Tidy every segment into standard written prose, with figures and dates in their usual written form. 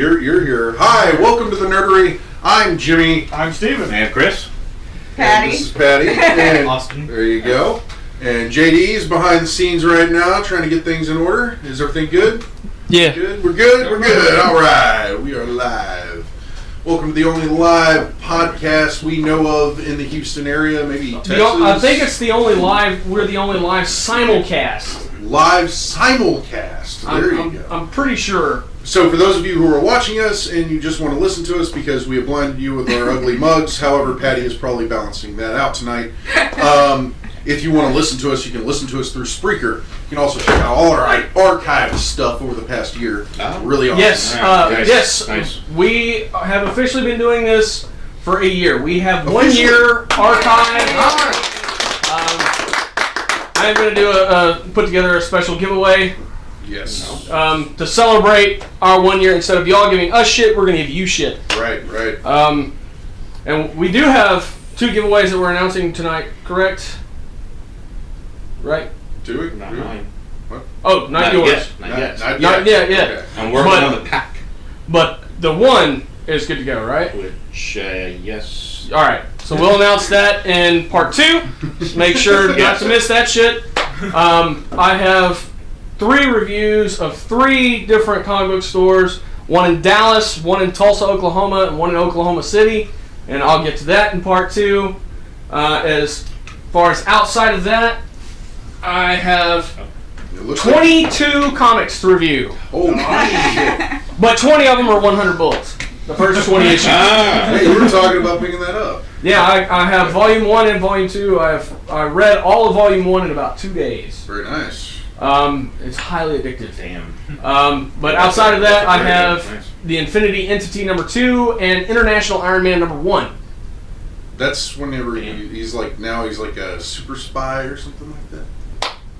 You're here. Hi, welcome to the Nerdery. I'm Jimmy. I'm Steven. And Chris. Patty. And this is Patty. And Austin. There you go. And JD's behind the scenes right now, trying to get things in order. Is everything good? Yeah. Good? We're good? We're good. All right. We are live. Welcome to the only live podcast we know of in the Houston area, maybe Texas. I think it's the only live, we're the only live simulcast. Live simulcast. There you go. I'm pretty sure. So for those of you who are watching us and you just want to listen to us because we have blinded you with our ugly mugs, however, Patty is probably balancing that out tonight. If you want to listen to us, you can listen to us through Spreaker. You can also check out all our archive stuff over the past year. Really awesome. Yes, Nice. yes. We have officially been doing this for a year. We have 1 year archive. I'm going to do put together a special giveaway. Yes. To celebrate our 1 year. Instead of y'all giving us shit, we're going to give you shit. Right. And we do have 2 giveaways that we're announcing tonight, correct? Right? Do we? Not mine. What? Oh, not yours. Not yet. Not yet. Yeah. Okay. I'm working on the pack. But the one is good to go, right? Which, yes. All right. So we'll announce that in part 2. Make sure not to miss that shit. I have 3 reviews of 3 different comic book stores. One in Dallas, one in Tulsa, Oklahoma, and one in Oklahoma City. And I'll get to that in part 2. As far as outside of that, I have 22 comics to review. Holy shit. But 20 of them are 100 bullets. The first 20 issues. Hey, you were talking about picking that up. Yeah, I have Volume 1 and Volume 2. I read all of Volume 1 in about 2 days. Very nice. It's highly addictive. Damn. But outside of that, I have Nice. the Infinity Entity *2 and International Iron Man #1. That's whenever he's like a super spy or something like that.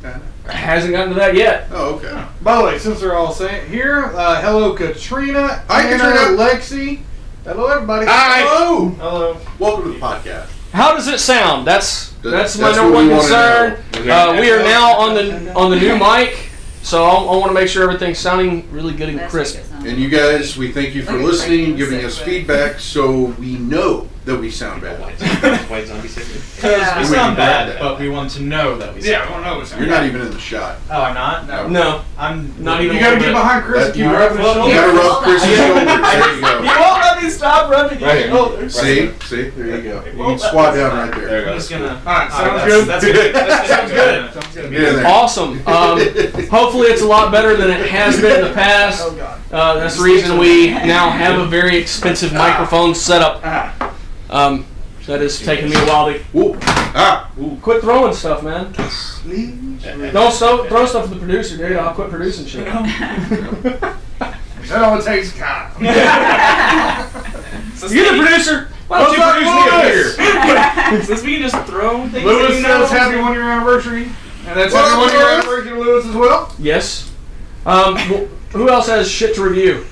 Kinda. Hasn't gotten to that yet. Oh, okay. By the way, since they're all saying here, hello Katrina, Hi, Anna, Katrina. Lexi. Hello everybody. Hi. Hello. Hello. Welcome to the podcast. How does it sound? That's my That's number what one we wanna concern. know. We are now on the new mic, so I want to make sure everything's sounding really good and crisp. And you guys, we thank you for listening and giving us feedback so we know that we sound bad. White zombie sickness. Because Yeah. we We sound can bad, that. but we want to know that we sound Yeah, I don't know what's You're not even in the shot. Oh, I'm not? No, I'm not even. You gotta a get little bit. behind Chris and keep you- rubbing his You shoulder. gotta rub Chris's shoulders. There you You go. won't let me stop rubbing your Right here. shoulders. See? There you go. You can squat down right there. There you I'm go. just gonna... Alright, sounds Alright, good. That's good. That sounds good. Sounds good. Get in there. Awesome. Hopefully it's a lot better than it has been in the past. Oh, God. That's the reason we now have a very expensive microphone setup. That has taken me a while to Whoa. quit throwing stuff, man. Don't throw stuff at the producer, dude. I'll quit producing shit. That only takes time. You're the producer. Why don't you produce me up here? Since we can just throw things Lewis at says happy 1 year anniversary. And that's happy 1 year anniversary to Lewis as well. Yes. Who else has shit to review?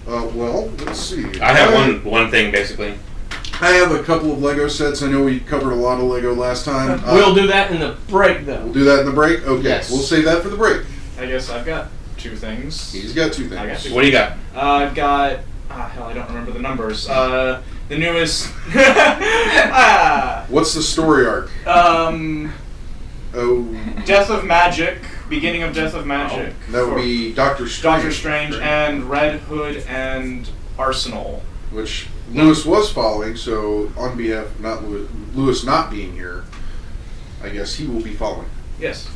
Well, let's see. I have one thing basically. I have a couple of Lego sets. I know we covered a lot of Lego last time. We'll do that in the break, though. We'll do that in the break? Okay. Yes. We'll save that for the break. I guess I've got 2 things. He's got 2 things. I got 2. What do you got? I've got... hell, I don't remember the numbers. The newest... What's the story arc? Oh, Death of Magic. Beginning of Death of Magic. that would be Doctor Strange. Doctor Strange and Red Hood and Arsenal. Which Lewis was following, so on behalf of Lewis not being here, I guess he will be following. Yes.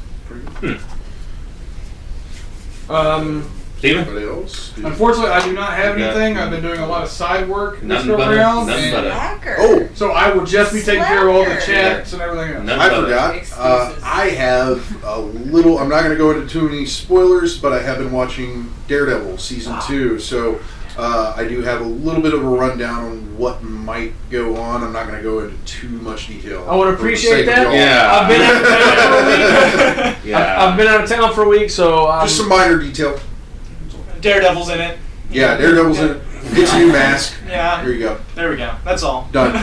Steven? Anybody else? Unfortunately, I do not have Yeah. anything. I've been doing a lot of side work this Nothing go but around. nothing but Slacker. Oh, So I will just be taking care of all the Slacker. chats and everything else. None I but forgot. Excuses. I have a little. I'm not going to go into too many spoilers, but I have been watching Daredevil season 2, so I do have a little bit of a rundown on what might go on. I'm not going to go into too much detail. I would for the appreciate sake of that. y'all. Yeah. I've been out of town for a week. Yeah. I've been out of town for a week, so Just some minor detail. Daredevil's in it. Yeah, Daredevil's in it. Gets a new mask. Yeah. Here you go. There we go. That's all. Done.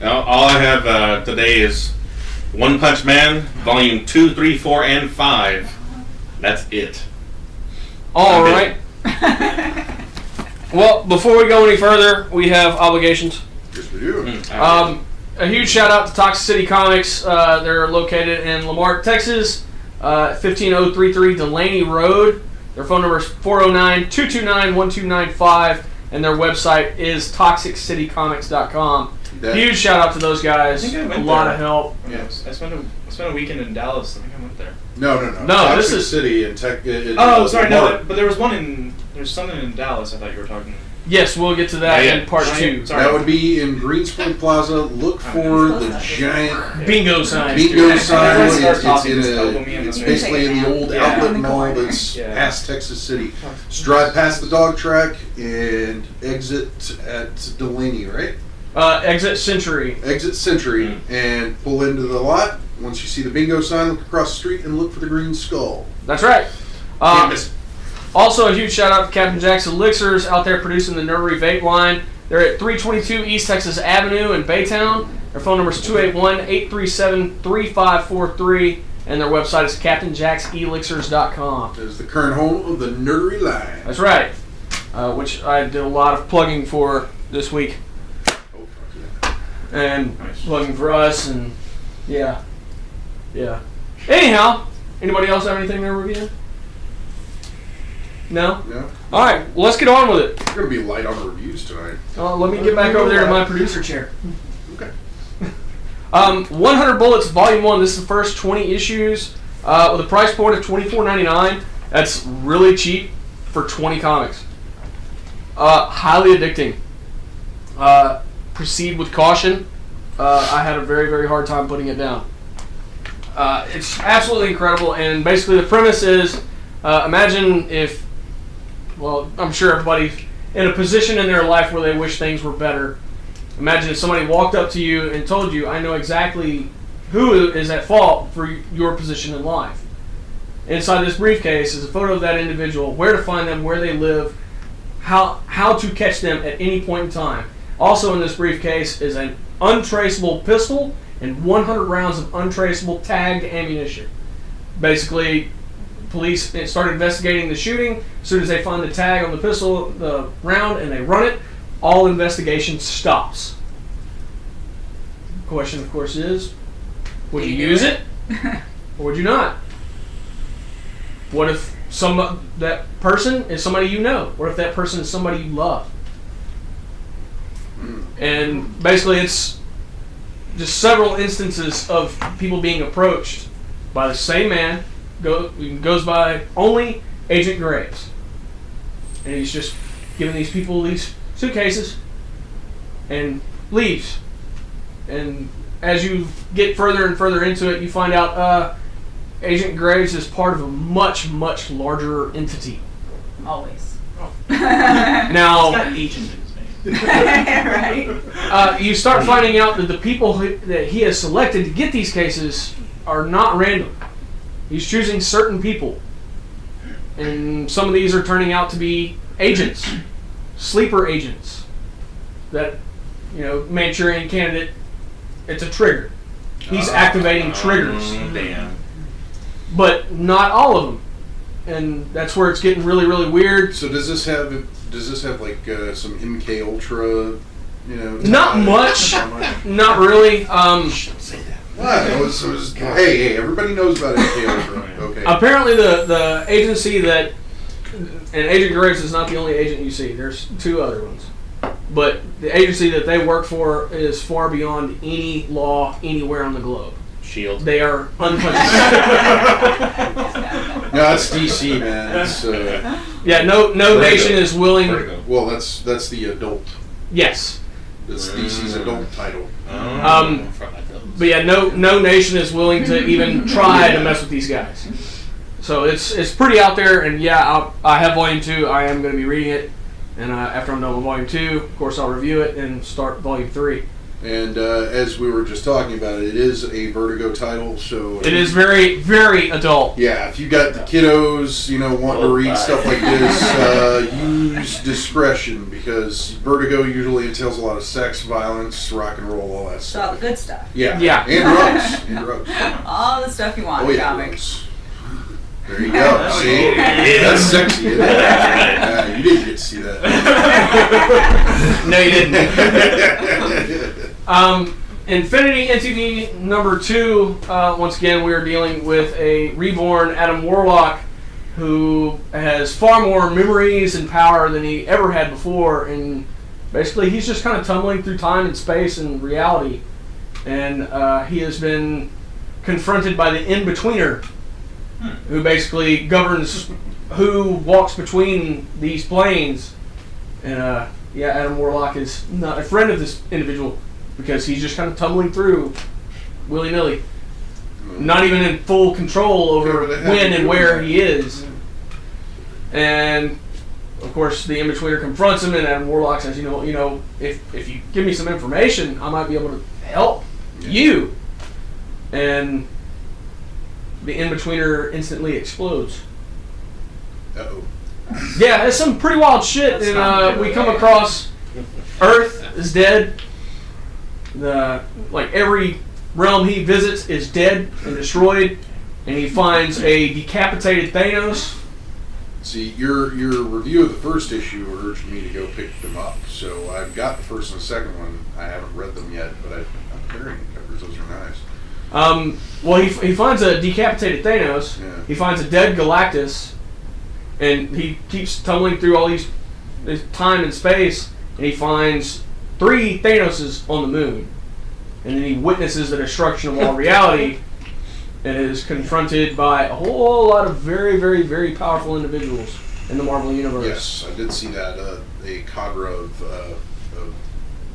All I have today is One Punch Man, Volume 2, 3, 4, and 5. That's it. All right. Well, before we go any further, we have obligations. Yes, we do. A huge shout out to Toxic City Comics. They're located in Lamarck, Texas, 15033 Delaney Road. Their phone number is 409-229-1295, and their website is toxiccitycomics.com. Huge shout out to those guys. I think I went a lot there. of help. Yeah, I spent a weekend in Dallas. I think I went there. No. No, this Toxic is- City and Tech. Sorry, no, but there was one in. There's something in Dallas. I thought you were talking. Yes, we'll get to that Yeah, in part Giant- 2. sorry. That would be in Greenspring Plaza. Look for the giant Bingo sign. bingo sign. Everyone starts It's talking, in just elbow me a. in the It's face. basically in the old Yeah. outlet In the mall corner. that's Yeah. past Texas City. Just drive past the dog track and exit at Delaney, right? Exit Century. Exit Century and pull into the lot. Once you see the bingo sign, look across the street and look for the green skull. That's right. Can't miss it. Also, a huge shout out to Captain Jack's Elixirs out there producing the Nerdery Vape line. They're at 322 East Texas Avenue in Baytown. Their phone number is 281-837-3543, and their website is CaptainJacksElixirs.com. That is the current home of the Nerdery line. That's right. Which I did a lot of plugging for this week, Oh, fuck yeah. and Nice. plugging for us, and yeah. Anyhow, anybody else have anything to review? No? Yeah. All right, well, let's get on with it. We're going to be light on reviews tonight. Let me get back over there to my producer chair. Okay. 100 Bullets Volume 1. This is the first 20 issues with a price point of $24.99. That's really cheap for 20 comics. Highly addicting. Proceed with caution. I had a very, very hard time putting it down. It's absolutely incredible, and basically the premise is, imagine if, well, I'm sure everybody's in a position in their life where they wish things were better. Imagine if somebody walked up to you and told you, I know exactly who is at fault for your position in life. Inside this briefcase is a photo of that individual, where to find them, where they live, how to catch them at any point in time. Also in this briefcase is an untraceable pistol and 100 rounds of untraceable tagged ammunition. Basically, police start investigating the shooting. As soon as they find the tag on the pistol, the round, and they run it, all investigation stops. The question, of course, is, would you use it or would you not? What if that person is somebody you know? What if that person is somebody you love? And basically, it's just several instances of people being approached by the same man, goes by only Agent Graves. And he's just giving these people these suitcases and leaves. And as you get further and further into it, you find out Agent Graves is part of a much, much larger entity. Always. Now, It's got agent in his name. Right? you start finding out that the people that he has selected to get these cases are not random. He's choosing certain people. And some of these are turning out to be agents, sleeper agents. That, Manchurian Candidate, it's a trigger. He's activating triggers. Damn. But not all of them. And that's where it's getting really, really weird. So does this have like some MK Ultra, Not much. Not really. Say that. What? Hey, everybody knows about MK Ultra. Okay. Apparently the agency that, and Agent Graves is not the only agent you see. There's two other ones. But the agency that they work for is far beyond any law anywhere on the globe. Shield. They are untouchable. No, it's DC, man. It's Yeah, no nation is willing. Vertigo. well, that's the adult. Yes. That's DC's adult title. But yeah, no nation is willing to even try to mess with these guys. So it's pretty out there, and yeah, I have Volume 2. I am going to be reading it, and after I'm done with Volume 2, of course, I'll review it and start Volume 3. And as we were just talking about it is a Vertigo title, so It is very, very adult. yeah. If you got the kiddos, wanting to read stuff like this, use discretion because Vertigo usually entails a lot of sex, violence, rock and roll, all that So all stuff. the good stuff. Yeah, Yeah. and drugs, All the stuff you want Oh in yeah, comics. drugs. There you go. See? Yeah. That's sexy, isn't it? Yeah, you didn't get to see that. No, you didn't. Infinity NTD number 2. Once again, we are dealing with a reborn Adam Warlock who has far more memories and power than he ever had before, and basically he's just kind of tumbling through time and space and reality, and he has been confronted by the in-betweener, who basically governs who walks between these planes. And Adam Warlock is not a friend of this individual because he's just kind of tumbling through willy-nilly, not even in full control over when and where he is. And of course the in-betweener confronts him, and Adam Warlock says, you know, if you give me some information, I might be able to help you. And the in-betweener instantly explodes. Uh-oh. Yeah, it's some pretty wild shit. And we come across Earth is dead. Every realm he visits is dead and destroyed, and he finds a decapitated Thanos. See, your review of the first issue urged me to go pick them up. So I've got the first and the second one. I haven't read them yet, but I'm carrying the covers. Those are nice. Well, he finds a decapitated Thanos. Yeah. He finds a dead Galactus, and he keeps tumbling through all these time and space, and he finds 3 Thanoses on the moon, and then he witnesses the destruction of all reality, and is confronted by a whole lot of very, very, very powerful individuals in the Marvel Universe. Yes, I did see that. A cadre of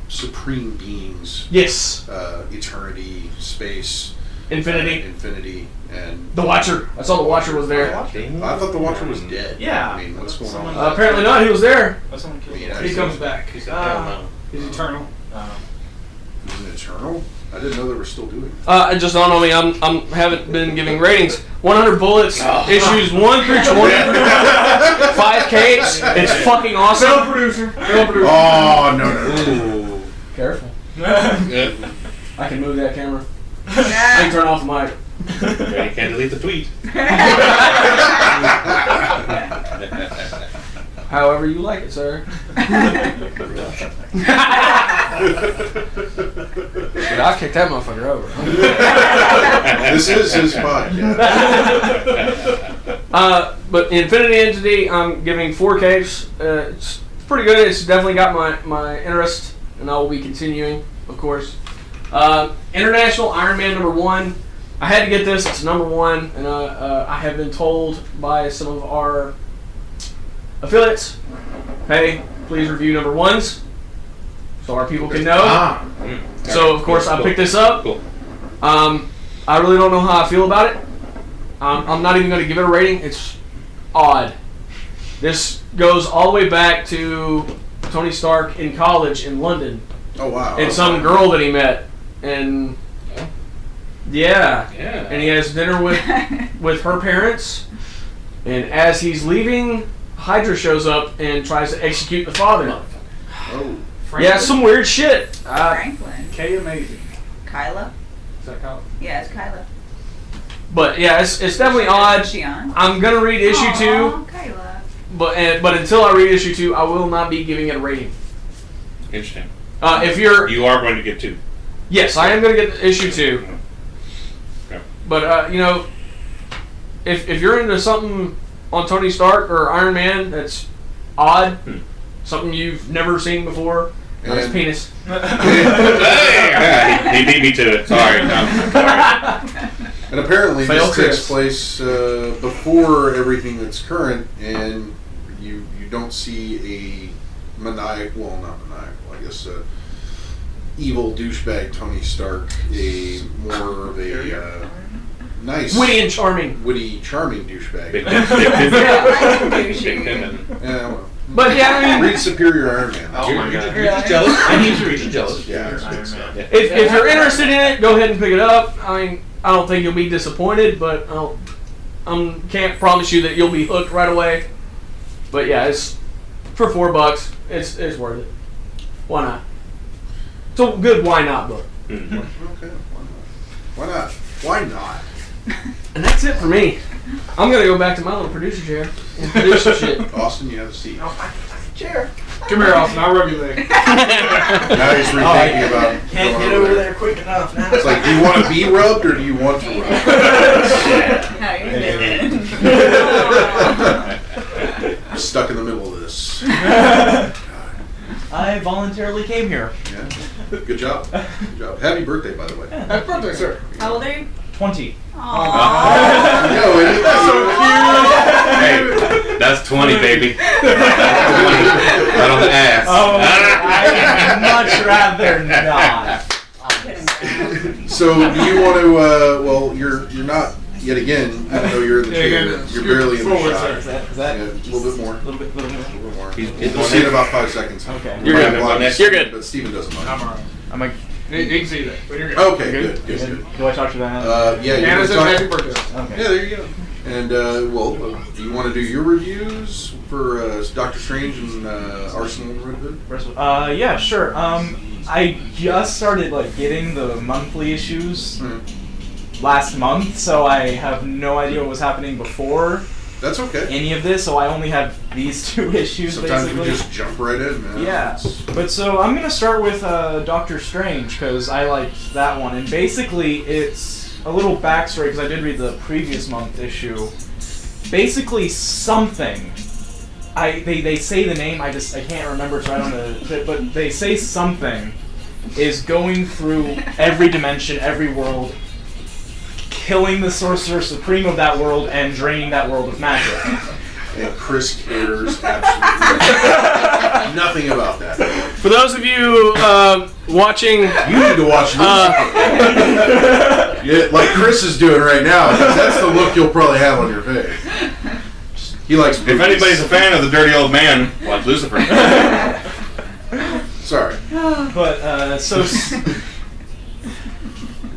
supreme beings. Yes. Eternity, space, Infinity. And The Watcher. I saw the Watcher was there. I thought the Watcher was dead. Yeah. I mean, what's going on? Apparently not. He was there. Someone killed Yeah, him. He comes back. He's eternal. He's eternal. Is it Eternal? I didn't know they were still doing it. It just dawned on me. I haven't been giving ratings. 100 Bullets, issues 1 through 20, 5 capes. It's fucking awesome. Film producer. Oh, no. Careful. Yeah. I can move that camera. I can Yeah. turn off the mic. Yeah, you can't delete the tweet. However you like it, sir. Dude, I kicked that motherfucker over. This is his podcast. But Infinity Entity, I'm giving 4 capes. It's pretty good. It's definitely got my interest, and I will be continuing, of course. International Iron Man number 1. I had to get this. It's number 1, and I have been told by some of our affiliates, hey, please review number 1s so our people can know. So of course I picked this up. Cool. I really don't know how I feel about it. I'm not even going to give it a rating. It's odd. This goes all the way back to Tony Stark in college in London. Oh, wow. And some girl that he met, and yeah, Yeah. and he has dinner with her parents, and as he's leaving, Hydra shows up and tries to execute the father. Oh. Yeah, some weird shit. Franklin. K Amazing. Kyla. Is that Kyle? Yeah, it's Kyla. But yeah, it's definitely odd. Is she on? I'm gonna read issue Aw, 2, Kyla. but until I read issue 2, I will not be giving it a rating. Interesting. If you're You are going to get 2. yes, I am gonna get issue 2. Okay. But if you're into something on Tony Stark or Iron Man that's odd, something you've never seen before, not his And- penis. Hey, he beat me to it. Sorry. No, sorry. And apparently Fail this Chris. takes place before everything that's current, and you don't see a not maniacal, I guess, evil douchebag Tony Stark, more of a nice, Witty and charming. charming douchebag. Big Yeah, Big douchey. Pimpin'. Yeah, well, But yeah, I mean, read Superior Iron Man. Oh my God. You're just jealous? I need to read it. Jealous. Yeah, it's Iron good stuff. Man. if you're interested in it, go ahead and pick it up. I mean, I don't think you'll be disappointed, but I can't promise you that you'll be hooked right away. But yeah, it's for $4. It's worth it. Why not? It's a good why not book. Mhm. Okay, why not? Why not? And that's it for me. I'm gonna go back to my little producer chair and produce some shit. Austin, you have a seat. Chair. Come here, Austin. I'll rub your leg. Now he's rethinking about. Can't going get over there quick enough now. It's like, do you want to be rubbed or do you want to rub? How you doing? I'm stuck in the middle of this. I voluntarily came here. Yeah. Good job. Good job. Happy birthday, by the way. Happy birthday, sir. How old are you? 20. Aww. Yo, isn't that so cute? Hey, that's 20, baby. Right on the ass. Oh, I'd much rather not. So, do you want to? Well, you're not yet again. Even though you're in the chair, you're barely in the Forward, shot. sir. Is that Yeah, a little bit more. a little bit more? A little bit more. He's We'll see in about 5 seconds. Okay. You're Might good. block You're good. But Steven doesn't mind. I'm alright. I'm like, He can see that, but you're good. Okay, good. Good. do I talk to that? Yeah, you're Anna gonna said talk- happy birthday. Okay. Yeah, there you go. And do you want to do your reviews for Doctor Strange and Arsenal and Red Hood? Yeah, sure. I just started getting the monthly issues last month, so I have no idea what was happening before That's okay. any of this. So I only have these 2 issues Sometimes basically. we just jump right in, man. Yeah, but so I'm gonna start with Doctor Strange because I liked that one, and basically it's a little backstory because I did read the previous month issue. Basically, something. They say the name. I can't remember, so I don't know. But they say something is going through every dimension, every world, killing the Sorcerer Supreme of that world and draining that world of magic. And Chris cares absolutely nothing about that. For those of you watching, You need to watch Lucifer. Yeah, like Chris is doing right now. 'Cause that's the look you'll probably have on your face. He likes. If anybody's a fan of the dirty old man, watch Lucifer. Sorry. But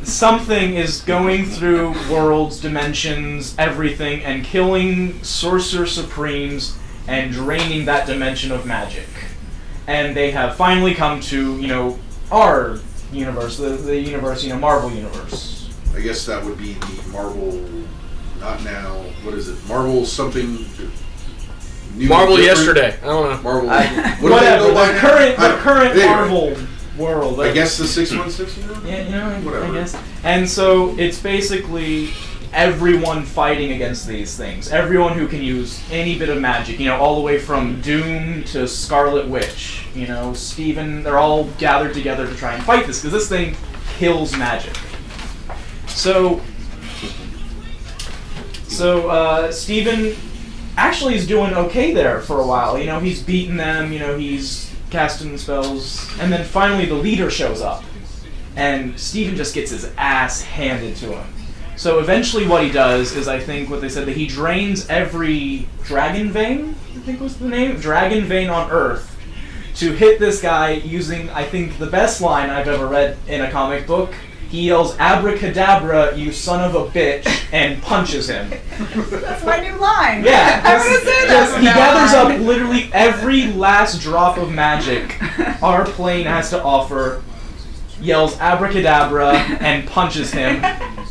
something is going through worlds, dimensions, everything, and killing Sorcerer Supremes and draining that dimension of magic. And they have finally come to, our universe, the universe, Marvel universe. I guess that would be the Marvel. Not now. What is it? Marvel something. New, Marvel different? yesterday. I don't know. Marvel. Whatever, the current Anyway. Marvel world. I guess the 616. Yeah, Whatever. I guess. And so it's basically everyone fighting against these things. Everyone who can use any bit of magic, all the way from Doom to Scarlet Witch, Steven, they're all gathered together to try and fight this, because this thing kills magic. So Steven actually is doing okay there for a while. He's beaten them, he's casting spells, and then finally the leader shows up. And Steven just gets his ass handed to him. So eventually what he does is, I think what they said, that he drains every dragon vein, I think was the name, dragon vein on Earth, to hit this guy using, I think, the best line I've ever read in a comic book. He yells, "Abracadabra, you son of a bitch," and punches him. That's my new line. Yeah, I'm gonna say that from he now gathers on. up literally every last drop of magic our plane has to offer, yells abracadabra, and punches him,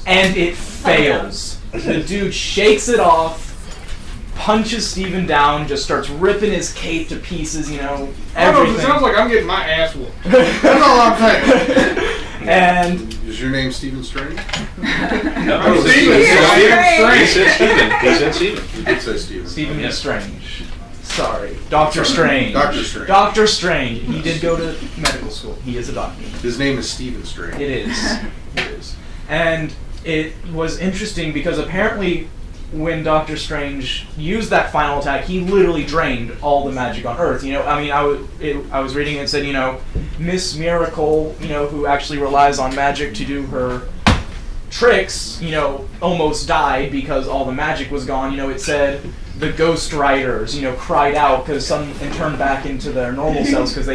and it fails. The dude shakes it off, punches Steven down, just starts ripping his cape to pieces, I don't know, everything. it sounds like I'm getting my ass whooped. That's all I'm saying. And Is your name Stephen Strange? No, I'm he Steven. said Steven. He said Steven. You did say Stephen. Steven Yeah. is Strange. Sorry. Doctor Strange. Doctor Strange. Doctor Strange. He did go to medical school. He is a doctor. His name is Stephen Strange. It is. It is. And it was interesting because apparently when Doctor Strange used that final attack, he literally drained all the magic on Earth. I was reading it said, Miss Miracle, who actually relies on magic to do her tricks, almost died because all the magic was gone. It said the Ghost Riders, cried out because some and turned back into their normal selves because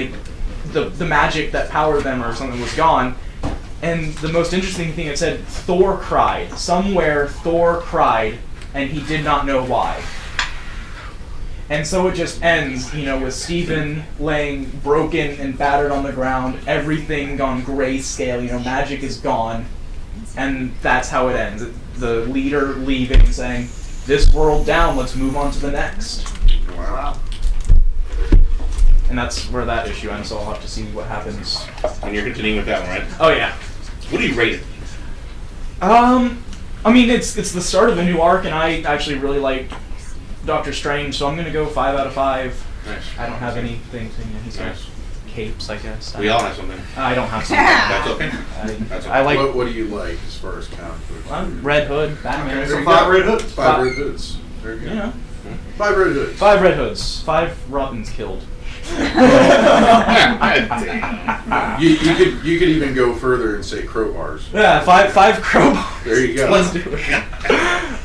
the magic that powered them or something was gone. And the most interesting thing, it said Thor cried. Somewhere Thor cried, and he did not know why. And so it just ends, with Steven laying broken and battered on the ground, everything gone grayscale, magic is gone, and that's how it ends. The leader leaving, saying, this world down. Let's move on to the next. Wow. And that's where that issue ends. So I'll have to see what happens. And you're continuing with that one, right? Oh yeah. What do you rate it? I mean, it's the start of a new arc, and I actually really like Doctor Strange, so I'm gonna go 5 out of 5. Nice. I don't have anything. He's got Nice. capes, I guess. We all have something. I don't have something. That's okay. That's okay. I like What do you like as far as comic books? Red Hood, Batman. Okay, There so you 5 go. red hoods. 5 red hoods. There you go. You know, 5 red hoods. 5 Red Hoods, 5 Robins killed. You could even go further and say crowbars. Yeah, 5 crowbars. There you go. Let's do it.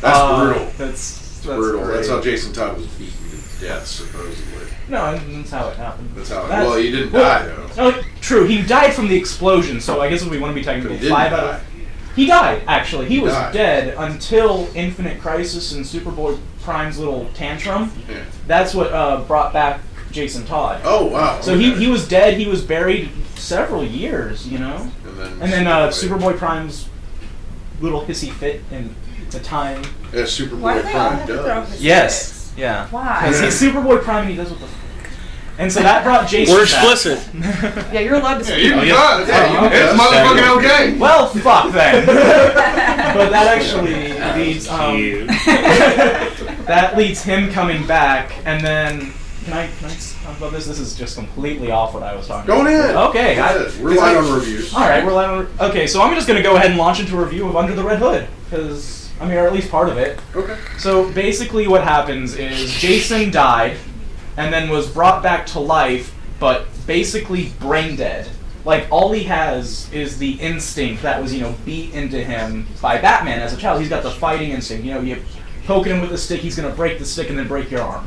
That's brutal. That's Brutal. great. That's how Jason Todd was beaten to death, supposedly. No, that's how it happened. That's how. Well, he didn't die though. No, true. He died from the explosion. So I guess if we want to be But technical, he didn't 5 out die. of. He died. Actually, he was died. dead until Infinite Crisis and Superboy Prime's little tantrum. Yeah. That's what brought back Jason Todd. Oh wow. So okay. he was dead. He was buried several years. You know. And then Superboy Prime's little hissy fit in the time. Yeah, Why do Superboy they all Prime have to throw does. his Yes. fits? Yeah. Why? Because he's Superboy Prime and he does what the. And so that brought Jason. We're back. explicit. Yeah, you're allowed to Yeah, speak. you can cuss. Yeah, It's you can motherfucking okay. Well, fuck then. But that actually leads Cute. that leads him coming back, and then can I talk about this? This is just completely off what I was talking Go about. ahead. Okay. Go ahead. We're light on reviews. All right, we're live on. Okay, so I'm just gonna go ahead and launch into a review of Under the Red Hood because I mean, or at least part of it. Okay. So basically, what happens is Jason died, and then was brought back to life, but basically brain dead. Like, all he has is the instinct that was, beat into him by Batman as a child. He's got the fighting instinct. You poke him with a stick, he's gonna break the stick and then break your arm.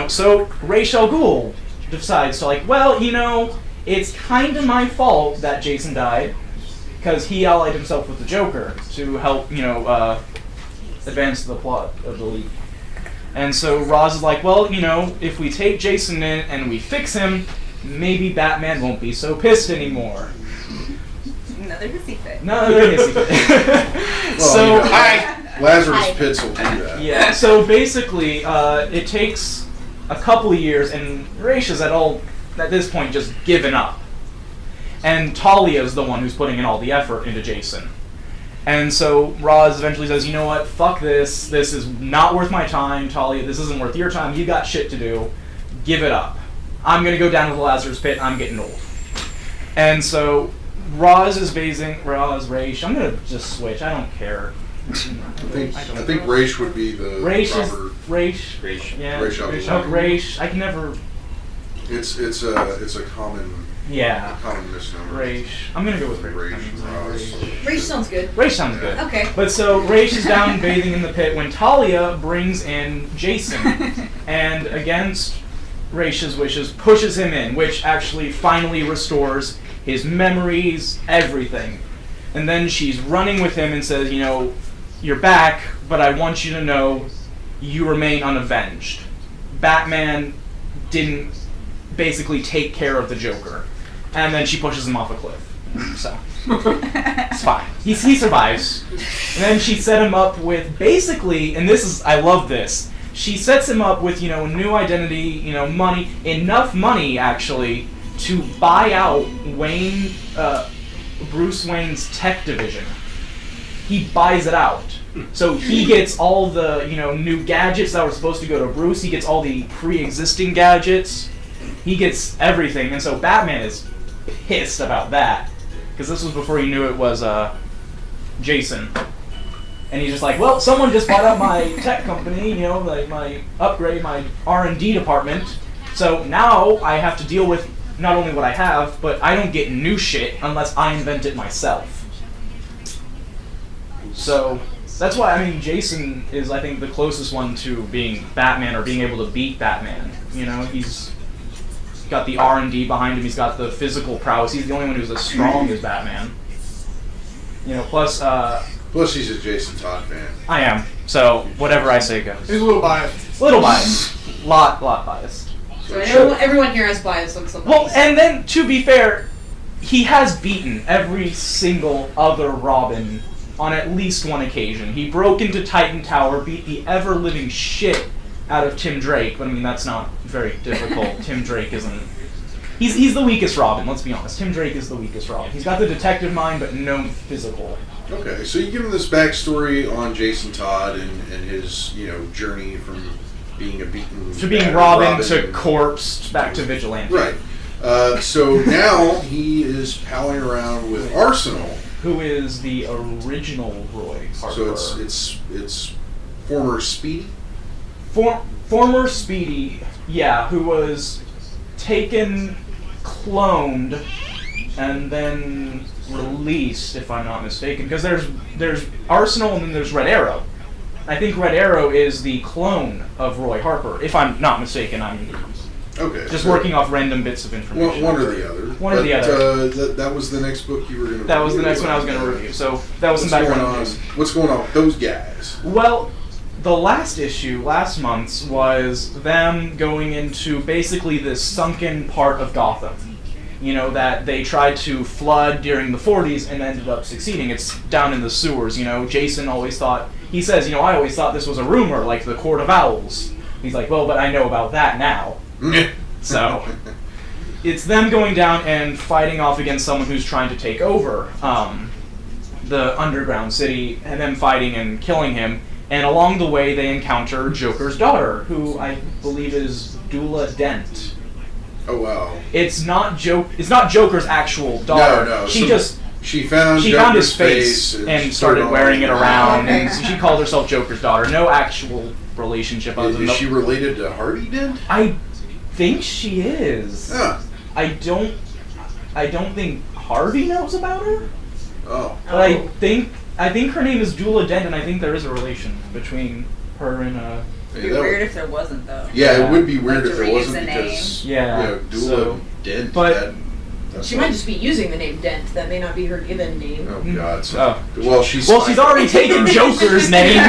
So Ra's al Ghul decides to it's kind of my fault that Jason died, because he allied himself with the Joker to help, advance the plot of the League. And so Ra's is like, well, if we take Jason in and we fix him, maybe Batman won't be so pissed anymore. Another hissy fit. No, they're hissy fit. So, Lazarus Pits will do that. yeah, so basically, it takes a couple of years, and Ra's is at this point just given up. And Talia's the one who's putting in all the effort into Jason. And so Ra's eventually says, you know what, fuck this. This is not worth my time, Talia. This isn't worth your time. You got shit to do. Give it up. I'm going to go down to the Lazarus Pit. I'm getting old. And so Ra's, Ra's. I'm going to just switch. I don't care. I think Raish would be the proper. Raish. Yeah. Ra's al Ghul. Oh, Raish. I can never. It's a common misnomer. Raish. I'm going to go with Raish. Raish sounds good. Raish sounds good. Okay. But so Raish is down bathing in the pit when Talia brings in Jason, and against Raish's wishes, pushes him in, which actually finally restores his memories, everything. And then she's running with him and says, you're back, but I want you to know you remain unavenged. Batman didn't basically take care of the Joker. And then she pushes him off a cliff. So, it's fine. He survives. And then she set him up with basically, and I love this, she sets him up with, new identity, money, enough money, actually, to buy out Bruce Wayne's tech division. He buys it out. So he gets all the, new gadgets that were supposed to go to Bruce. He gets all the pre-existing gadgets. He gets everything. And so Batman is pissed about that. Because this was before he knew it was Jason. And he's just like, well, someone just bought out my tech company, my upgrade, my R&D department. So now I have to deal with not only what I have, but I don't get new shit unless I invent it myself. So that's why, Jason is, I think, the closest one to being Batman or being able to beat Batman. He's got the R&D behind him. He's got the physical prowess. He's the only one who's as strong as Batman. Plus he's a Jason Todd fan. I am. So whatever I say goes. He's a little biased. Little biased. Lot biased. So I know everyone here has bias on something. Well, and then, to be fair, he has beaten every single other Robin on at least one occasion. He broke into Titan Tower, beat the ever-living shit out of Tim Drake, but I mean, that's not very difficult. Tim Drake isn't... He's the weakest Robin, let's be honest. Tim Drake is the weakest Robin. He's got the detective mind, but no physical. Okay, so you give him this backstory on Jason Todd and his, journey from being a beaten... To being Robin to corpse, back to vigilante. Right. So now he is palling around with Arsenal. Who is the original Roy Harper. So it's former Speedy? Former Speedy, yeah, who was taken, cloned, and then released, if I'm not mistaken. Because there's Arsenal and then there's Red Arrow. I think Red Arrow is the clone of Roy Harper. If I'm not mistaken, I'm just working off random bits of information. One or the other. One or the other. That was the next book you were going to review. That was the next one I was going to review. So that was some background news. What's going on with those guys? Well, the last issue, last month's, was them going into basically this sunken part of Gotham. That they tried to flood during the 40s and ended up succeeding. It's down in the sewers, Jason always thought, he says, I always thought this was a rumor, like the Court of Owls. He's like, well, but I know about that now. So, it's them going down and fighting off against someone who's trying to take over the underground city, and them fighting and killing him. And along the way, they encounter Joker's daughter, who I believe is Dula Dent. Oh wow! It's not Joker's actual daughter. No. She found his face and started wearing it around, and she called herself Joker's daughter. No actual relationship. Is she related to Harvey Dent? I think she is. Yeah. I don't think Harvey knows about her. Oh. But I think her name is Dula Dent, and I think there is a relation between her and It'd be weird if there wasn't, though. Yeah, it would be weird if there reuse wasn't the because Dula Dent. But she might just be using the name Dent. That may not be her given name. Oh God! She's already taken Joker's name.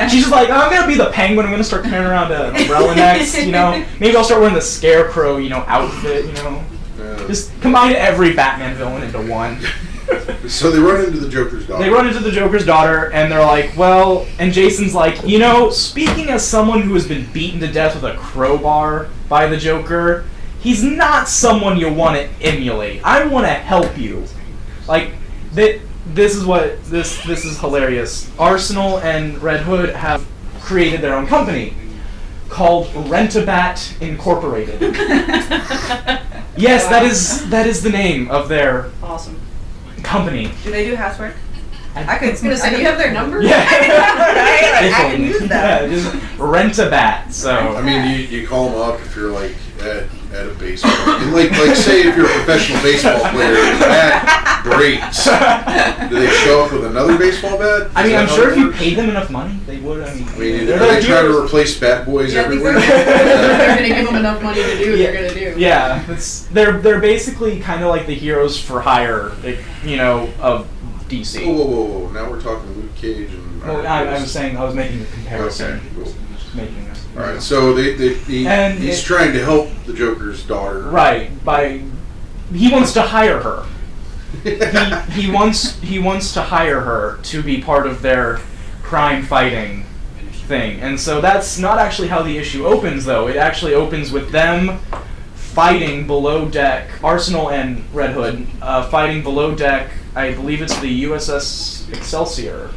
She's just like, I'm gonna be the Penguin. I'm gonna start carrying around an umbrella next. Maybe I'll start wearing the Scarecrow, outfit. Just combine every Batman villain into one. So they run into the Joker's daughter. And they're like, well, and Jason's like, speaking as someone who has been beaten to death with a crowbar by the Joker, he's not someone you want to emulate. I want to help you. Like, this is hilarious. Arsenal and Red Hood have created their own company called Rent-A-Bat Incorporated. Yes, that is the name of their company. Do they do housework? I was gonna say, do you have their number? Yeah. I can use that. Yeah, just Rent-A-Bat. So I mean, you call them up if you're like at a baseball, and like say if you're a professional baseball player, and the bat breaks, do they show up with another baseball bat? I mean, I'm sure if you paid them enough money, they would. Are they trying to replace Bat Boys everywhere? They're gonna give them enough money to do what they're gonna do. Yeah, they're basically kind of like the heroes for hire, of DC. Whoa! Now we're talking Luke Cage and. Well, I was making a comparison. Okay, cool. Making this. All right, so he's trying to help the Joker's daughter. Right, he wants to hire her. he wants to hire her to be part of their crime fighting thing, and so that's not actually how the issue opens. Though it actually opens with them fighting below deck. Arsenal and Red Hood fighting below deck. I believe it's the USS Excelsior.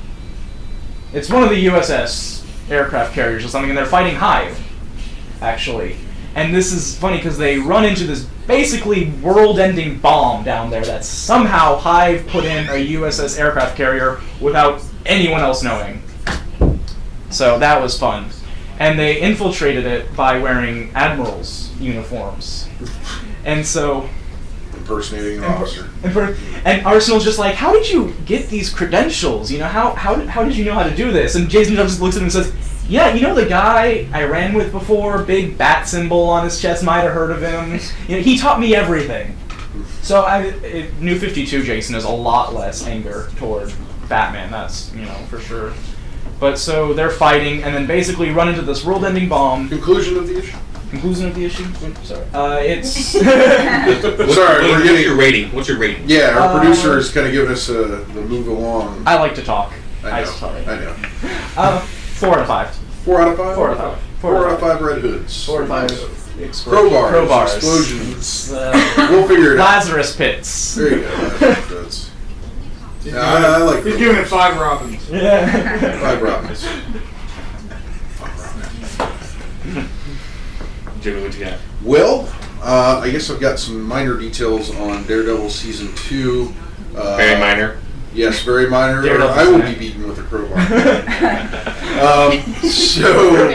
It's one of the USS aircraft carriers or something, and they're fighting Hive, actually. And this is funny because they run into this basically world-ending bomb down there that somehow Hive put in a USS aircraft carrier without anyone else knowing. So that was fun. And they infiltrated it by wearing admirals' uniforms. And so... impersonating an officer. And Arsenal's just like, how did you get these credentials? How did you know how to do this? And Jason just looks at him and says, yeah, the guy I ran with before, big bat symbol on his chest, might have heard of him. He taught me everything. So New 52 Jason is a lot less anger toward Batman, that's, for sure. But so they're fighting and then basically run into this world-ending bomb. Conclusion of the issue? Sorry. It's... Sorry, what's your rating? Yeah, our producer is kind of giving us the move along. I like to talk. I Ice know. Tully. I know. 4 out of 5. 4 out of 5? 4 out of 5. 4 out of 5 Red Hoods. 4 out of 5. Crowbars. Explosions. We'll figure it out. Lazarus pits. There you go. I like He's giving it 5 robins. Yeah. 5 Robins. Jimmy, what you got? Well, I guess I've got some minor details on Daredevil Season 2. Very minor. Yes, very minor. Daredevil I will snack. be beaten with a crowbar. So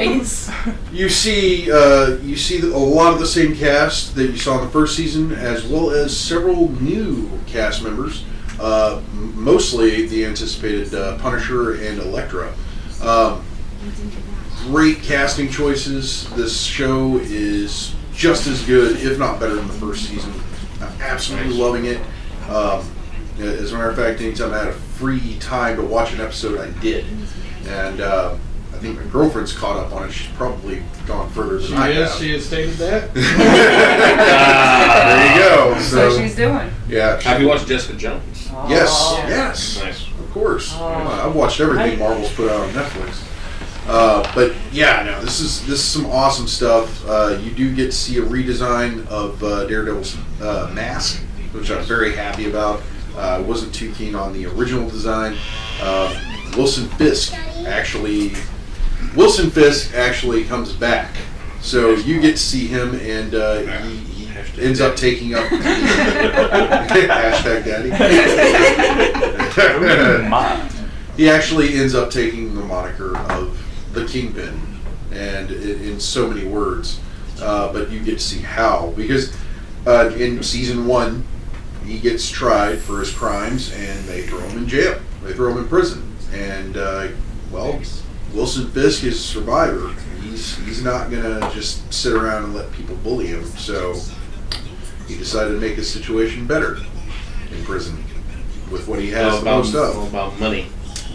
you see a lot of the same cast that you saw in the first season, as well as several new cast members. Mostly the anticipated Punisher and Elektra. Great casting choices. This show is just as good, if not better, than the first season. I'm absolutely loving it. As a matter of fact, anytime I had a free time to watch an episode, I did. And I think my girlfriend's caught up on it. She's probably gone further than I have. She has stated that. There you go. So she's doing. Yeah. Have you watched Jessica Jones? Yes. Oh. Yes. Nice. Of course. I've watched everything Marvel's put out on Netflix. But yeah, no, this is some awesome stuff. You do get to see a redesign of Daredevil's mask, which I'm very happy about. I wasn't too keen on the original design. Wilson Fisk actually comes back, so you get to see him, and he ends up taking up the hashtag daddy. He actually ends up taking the moniker of the Kingpin, and in so many words. But you get to see how, because in season 1, he gets tried for his crimes, and they throw him in jail. They throw him in prison, and Wilson Fisk is a survivor. He's not gonna just sit around and let people bully him. So he decided to make his situation better in prison with what he has the most of. All about money.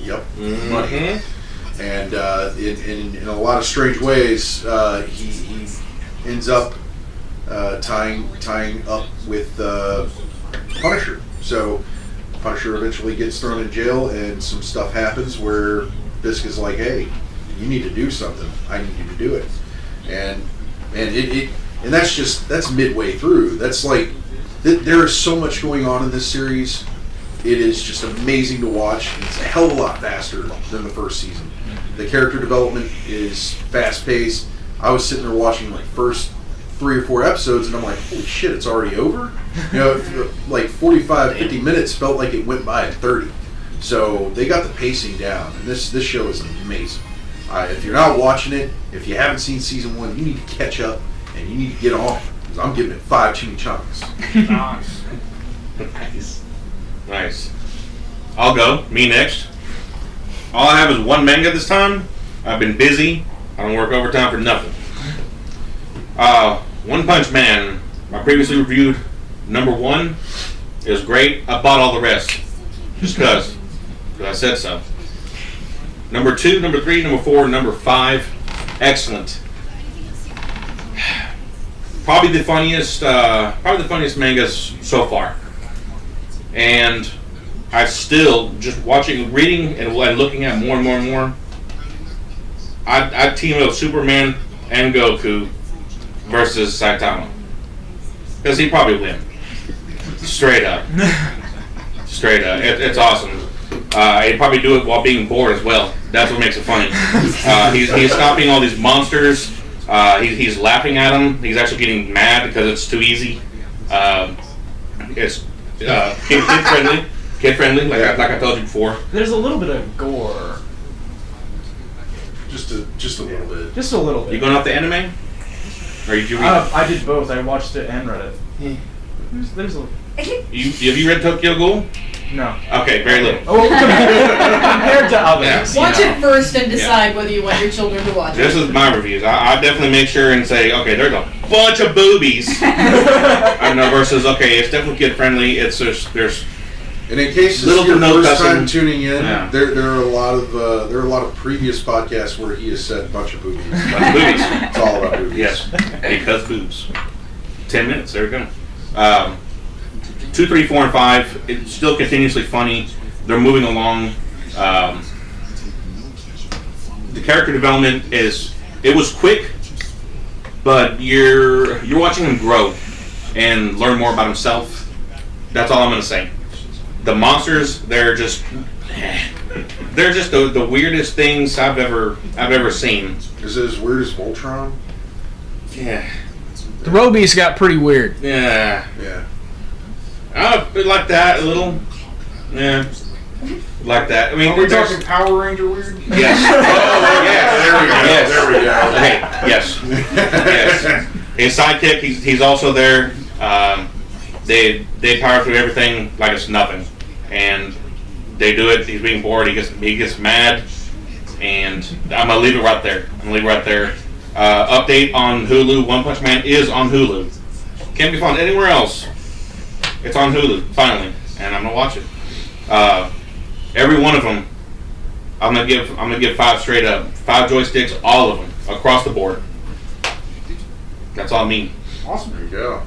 Yep, Mm-hmm. money. And in a lot of strange ways, he ends up tying up with Punisher. So Punisher eventually gets thrown in jail, and some stuff happens where Fisk is like, "Hey, you need to do something. I need you to do it." And that's midway through. That's like there is so much going on in this series. It is just amazing to watch. It's a hell of a lot faster than the first season. The character development is fast paced. I was sitting there watching like first 3 or 4 episodes, and I'm like, holy shit, it's already over? You know, like 45, 50 minutes felt like it went by in 30. So they got the pacing down, and this show is amazing. If you're not watching it, if you haven't seen season 1, you need to catch up, and you need to get on, because I'm giving it 5 chimichangas. Nice. Nice. I'll go. Me next. All I have is 1 manga this time. I've been busy. I don't work overtime for nothing. One Punch Man. I previously reviewed number 1. It was great. I bought all the rest. Just because I said so. Number 2, number 3, number 4, number 5. Excellent. Probably the funniest mangas so far. And I still, just reading and looking at more and more and more, I'd team up Superman and Goku versus Saitama. Because he'd probably win. Straight up. Straight up. It's awesome. He'd probably do it while being bored as well. That's what makes it funny. He's stopping all these monsters. He's laughing at them. He's actually getting mad because it's too easy. It's kid friendly, like I told you before. There's a little bit of gore. Just a little bit. Just a little bit. You going off the anime? Or did you read? I did both. I watched it and read it. There's a Have you read Tokyo Ghoul? no. Okay, very little. Oh, compared to others. you Watch know. it first and decide whether you want your children to watch This it. is my reviews. I definitely make sure and say, okay, there's a bunch of boobies. I know versus okay, it's definitely kid friendly. It's there's And in case this Little is your to no first cussing. time tuning in, Yeah. there are a lot of previous podcasts where he has said a bunch of boobies. bunch of boobies. It's all about boobies. Yes, because boobs. 10 minutes. There we go. 2, 3, 4, and 5. It's still continuously funny. They're moving along. character development it was quick, but you're watching him grow and learn more about himself. That's all I'm gonna say. The monsters, they're just the weirdest things I've ever seen. Is it as weird as Voltron? Yeah. The Robies got pretty weird. Yeah. Yeah. Like that a little. Yeah. Like that. I mean, Are we talking Power Ranger weird? Yes. Oh, yes. There we go. Yes. There we go. Okay. Yes. His sidekick. He's also there. They power through everything like it's nothing, and they do it. He's being bored. He gets mad, and I'm gonna leave it right there. Update on Hulu. One Punch Man is on Hulu. Can't be found anywhere else. It's on Hulu finally, and I'm gonna watch it. Every one of them, I'm gonna give 5 straight up. 5 joysticks, all of them across the board. That's all I mean. Awesome. There you go.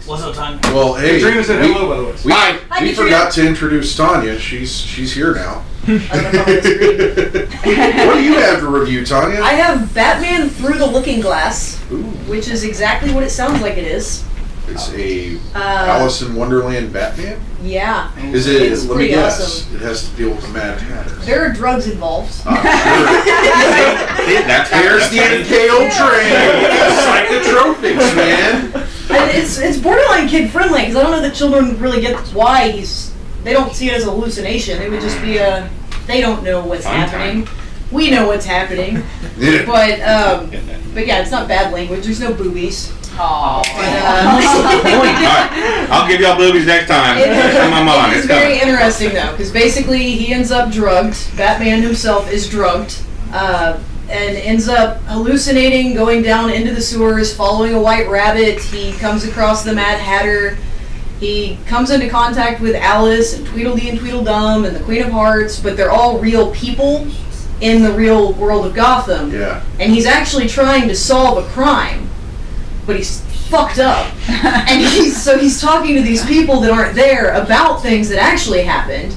What's up, time? Well, hey, Katrina said hello, by the way. Hi, we Katrina. forgot to introduce Tanya. She's here now. I don't know if I'm on the screen. What do you have to review, Tanya? I have Batman Through the Looking Glass, Ooh, which is exactly what it sounds like it is. it's a Alice in Wonderland Batman. Yeah. Is it? It's Let me pretty guess. awesome. It has to deal with the Mad Hatter. There are drugs involved. Sure. That's There's the NKO train. Psychotropics, man. And it's borderline kid friendly because I don't know that children really get why they don't see it as a hallucination. It would just be they don't know what's Fun happening. We know what's happening. Yeah. But yeah, it's not bad language. There's no boobies. Aww. All right, I'll give y'all boobies next time. Next time I'm on. It's It's very coming. interesting though, because basically he ends up drugged. Batman himself is drugged, and ends up hallucinating, going down into the sewers, following a white rabbit. He comes across the Mad Hatter. He comes into contact with Alice and Tweedledee and Tweedledum and the Queen of Hearts, but they're all real people in the real world of Gotham. Yeah. And he's actually trying to solve a crime, but he's fucked up. And he's talking to these people that aren't there about things that actually happened.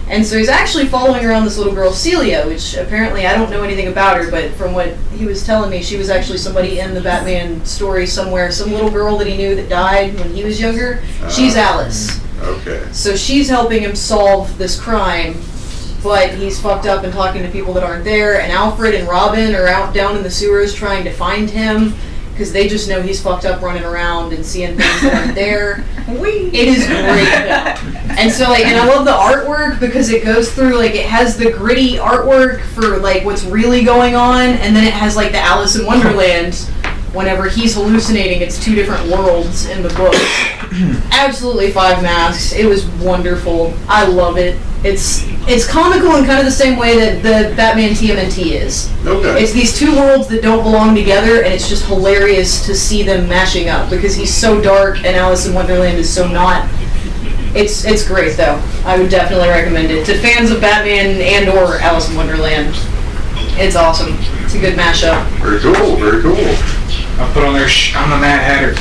And so he's actually following around this little girl, Celia, which apparently I don't know anything about her, but from what he was telling me, she was actually somebody in the Batman story somewhere, some little girl that he knew that died when he was younger. She's Alice. Okay. So she's helping him solve this crime, but he's fucked up and talking to people that aren't there, and Alfred and Robin are out down in the sewers trying to find him, because they just know he's fucked up running around and seeing things that aren't there. It is great. And so, and I love the artwork because it goes through, it has the gritty artwork for, what's really going on, and then it has, the Alice in Wonderland. Whenever he's hallucinating, it's 2 different worlds in the book. Absolutely 5 masks. It was wonderful. I love it. It's comical in kind of the same way that the Batman TMNT is. Okay. It's these 2 worlds that don't belong together, and it's just hilarious to see them mashing up because he's so dark and Alice in Wonderland is so not. It's great though. I would definitely recommend it to fans of Batman and or Alice in Wonderland. It's awesome. It's a good mashup. Very cool. Very cool. I put on there, I'm the Mad Hatter.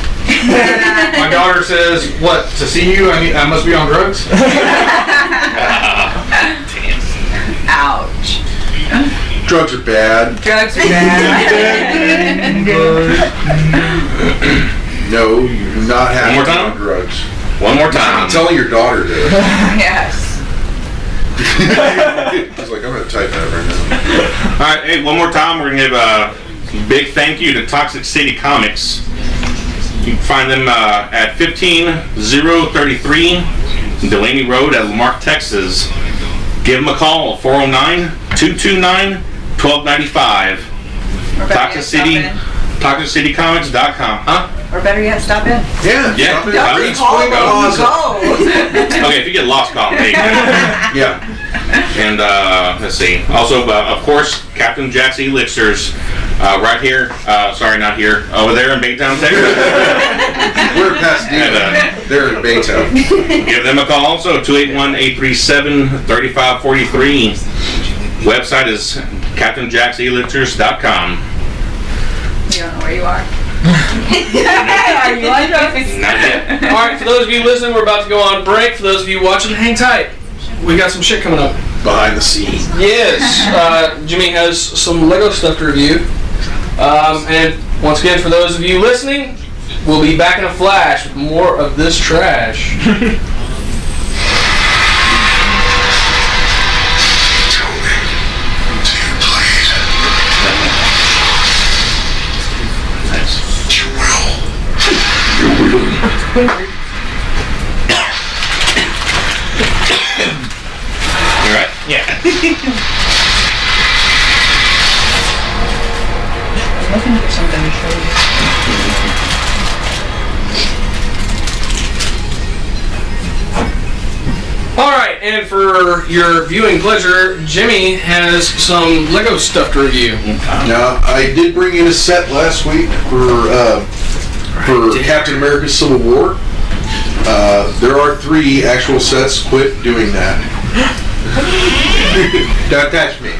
My daughter says, what, to see you, I must be on drugs? Ouch. Drugs are bad. Drugs are bad. No, you do not have One more to be time? on drugs. One more time. I'm telling your daughter to. Yes. She's like, I'm going to type that right now. All right, hey, one more time. We're gonna give a big thank you to Toxic City Comics. You can find them at 15033 Delaney Road at Lamarck, Texas. Give them a call, 409-229-1295. Or better yet, stop in. ToxicCityComics.com. Huh? Or better yet, stop in. Yeah. Yeah. Stop it. Don't Read just Call Swing them, Plaza. go. Okay, if you get lost, call me. Yeah. And let's see. Also, of course, Captain Jack's Elixirs, right here. Sorry, not here. Over there in Baytown, Texas. We're in Pasadena. They're in Baytown. Give them a call. Also, 281-837-3543. Website is CaptainJacksElixirs.com. You don't know where you are. Are you on drugs? Not yet. All right, for those of you listening, we're about to go on break. For those of you watching, hang tight. We got some shit coming up. behind the scenes. Yes, Jimmy has some Lego stuff to review. And once again, for those of you listening, we'll be back in a flash with more of this trash. You're right. Yeah. Looking for something to show you. Alright, and for your viewing pleasure, Jimmy has some Lego stuff to review. Now, I did bring in a set last week for Captain America's Civil War. There are 3 actual sets. Quit doing that. Don't touch me.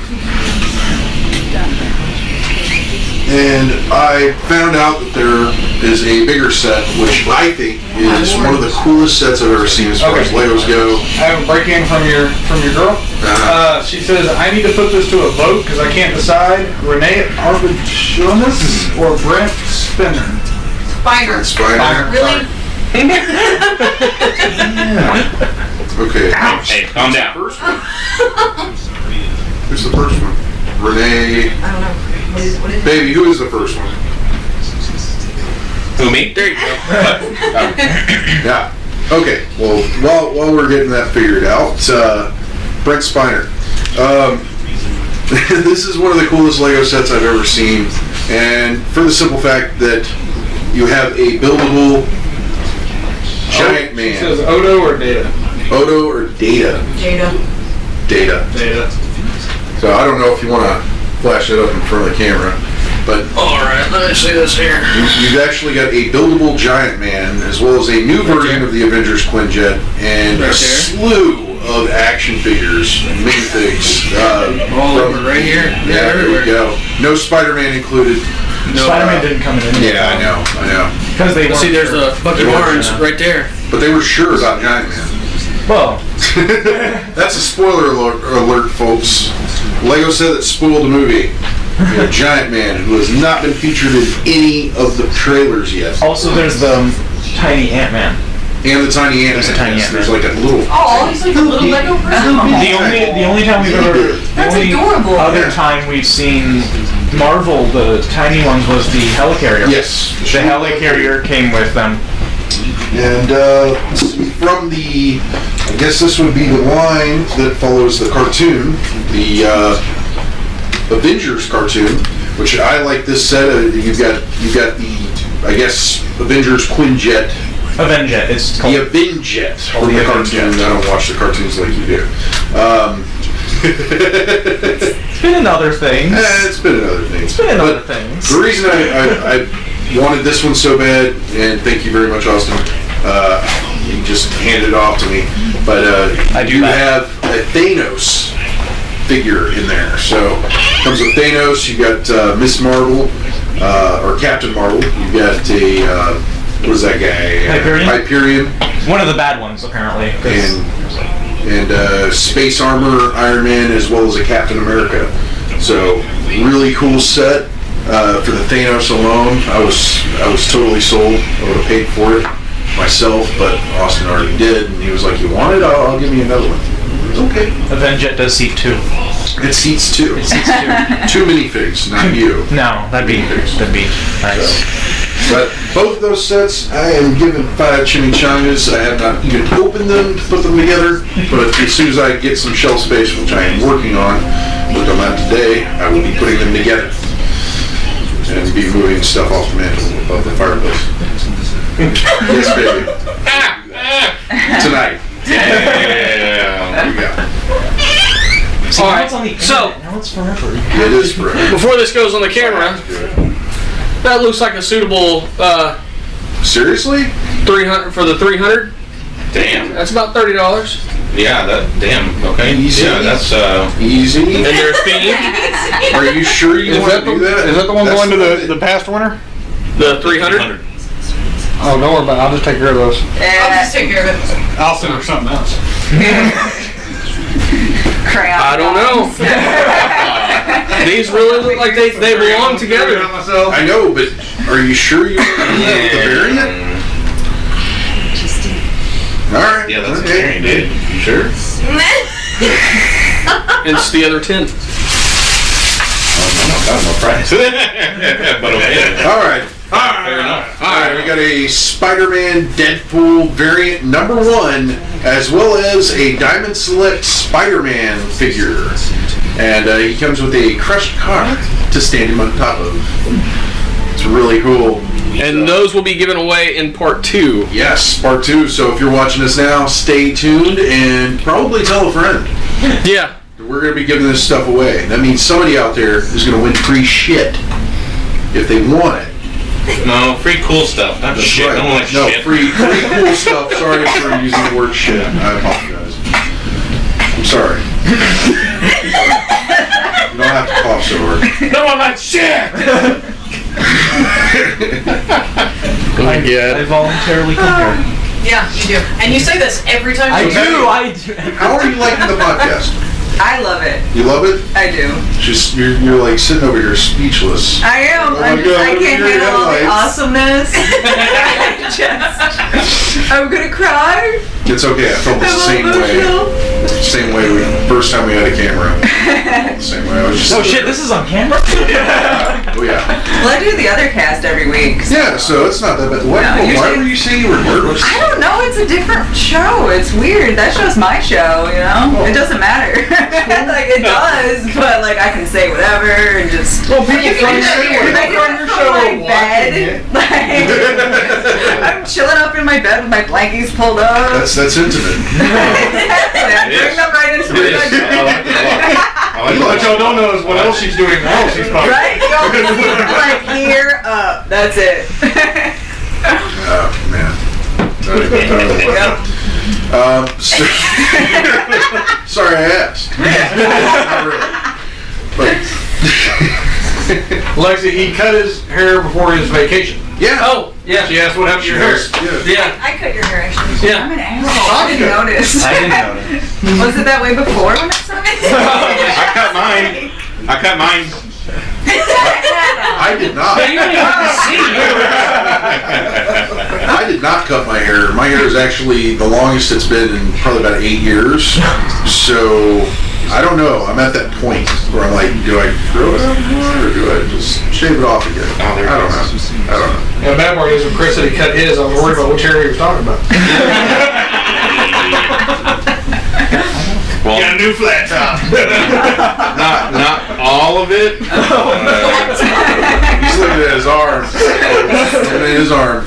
And I found out that there is a bigger set, which I think is one of the coolest sets I've ever seen as far as Legos go. I have a break-in from your girl. She says, I need to put this to a vote because I can't decide. Renee Arbichonis or Brent Spinner. Spiner. Spider. Really? Okay. Hey, calm down. First one. Who's the first one? Renee. I don't know. What is Baby, who is the first one? Who, me? There you go. Yeah. Okay. Well, while we're getting that figured out, Brent Spiner. This is one of the coolest Lego sets I've ever seen, and for the simple fact that you have a buildable giant man. She says Odo or Data? Odo or Data? Jada. Data. So I don't know if you want to flash it up in front of the camera, but Alright, let me see this here. you've actually got a buildable giant man, as well as a new version of the Avengers Quinjet, and a slew of action figures and minifigs. All over right here. Yeah, there you go. No Spider-Man included. No, Spider-Man didn't come in. Yeah, I know. Because they See, there's the bucket of orange right there. But they were sure about Giant Man. Well, That's a spoiler alert, folks. Lego said that spoiled the movie. Giant Man, who has not been featured in any of the trailers yet. also there's the tiny Ant-Man. And the tiny Ant-Man. There's a tiny There's Ant-Man. like a little... Oh, he's like a little Lego person. The only time we've ever, the That's only adorable. other time we've seen Marvel, the tiny ones, was the helicarrier. Yes. The helicarrier came with them. And from the, I guess this would be the line that follows the cartoon, the Avengers cartoon, which I like this set. You've got the, I guess, Avengers Quinjet. Avenjet. It's called. The Avenjet from the the Avenjet. cartoon. I don't watch the cartoons like you do. It's been another thing. It's been another thing. It's been another things. The reason I wanted this one so bad, and thank you very much, Austin. You just handed it off to me, but I do you that. have a Thanos figure in there. So comes with Thanos. You got Miss Marvel or Captain Marvel. You got a what is that guy? Hyperion? Hyperion. One of the bad ones, apparently. And Space Armor Iron Man, as well as a Captain America. So really cool set. For the Thanos alone, I was totally sold. I would have paid for it myself, but Austin already did, and he was like, "You want it? I'll give you another one." Okay. Avenjet does seat 2. It seats 2. It seats 2. 2 minifigs, not you. No, that'd be nice. But both of those sets, I am giving 5 chimichangas. I have not even opened them to put them together, but as soon as I get some shelf space, which I am working on today, I will be putting them together and be moving stuff off the mantle above the fireplace. Yes, baby. Tonight. Yeah. Here we go. See, All now right, it's on the so- internet, now it's forever. It is forever. Before this goes on the camera, that looks like a suitable Seriously? 300 for the 300. Damn. That's about $30. Yeah, damn. Okay. Easy. Yeah, that's, Easy. And there's theme. Are you sure you want to do that? Is that the one That's going to the the past winner? The 300. Oh, don't worry about it. I'll just take care of those. I'll just take care of it. I'll send her something else. crayon. I don't know. These really look like they belong together. I know, but are you sure you want the variant? All right. Yeah, that's okay. a dude. You sure? It's the other 10. No price. But okay. All right. Fair enough. All right, we got a Spider-Man Deadpool variant number 1, as well as a Diamond Select Spider-Man figure. And he comes with a crushed car to stand him on top of. It's really cool. And those will be given away in part 2. Yes, part 2. So if you're watching us now, stay tuned and probably tell a friend. Yeah. We're going to be giving this stuff away. That means somebody out there is going to win free shit if they want it. No, free cool stuff. Not That's shit. right. I don't like No, shit. free cool stuff. Sorry for using the word shit. I apologize. I'm sorry. You don't have to cough so hard. No, I'm not shit! I voluntarily compare. Yeah, you do. And you say this every time I you do. How are you liking the podcast? I love it. You love it? I do. Just you're like sitting over here speechless. I am. Oh my God, I can't your handle all the headlights. awesomeness. I'm gonna cry. It's okay. I felt the same way. Same way first time we had a camera. Same way. I was just. Oh shit! This is on camera. Oh yeah. Well, I do the other cast every week. Yeah. So it's not that bad. What, No, why usually- were you saying you were nervous? I don't know. It's a different show. It's weird. That show's my show. You know, it doesn't matter. Like it does, but like I can say whatever and just. Well, people I can say can whatever on do your it show from or my watching bed. it. Like, I'm chilling up in my bed with my blankets pulled up. That's intimate. I'm It bringing is. them right into It is. my I like it a lot. I like it a What lot. y'all don't know is what else she's doing while she's talking. Right? You only see it like here up. That's it. Oh man. Yep. So, sorry I asked. Not really. But Lexi, he cut his hair before his vacation. yeah. Oh, yeah. She asked what happened to your hair. Yeah. Yeah. I cut your hair actually. Yeah. I'm an asshole. I didn't notice. I didn't notice. Was it that way before when I saw it? I cut mine. I did not. You don't even have to see. I did not cut my hair. My hair is actually the longest it's been in probably about 8 years. So I don't know. I'm at that point where I'm like, do I grow it out more or do I just shave it off again? Oh, there it I don't is. know. I don't know. Yeah, the bad part is when Chris said he cut his, I was worried about which hair he was talking about. Well, Got a new flat top. not all of it. He's looking at his arm. Looking at his arm.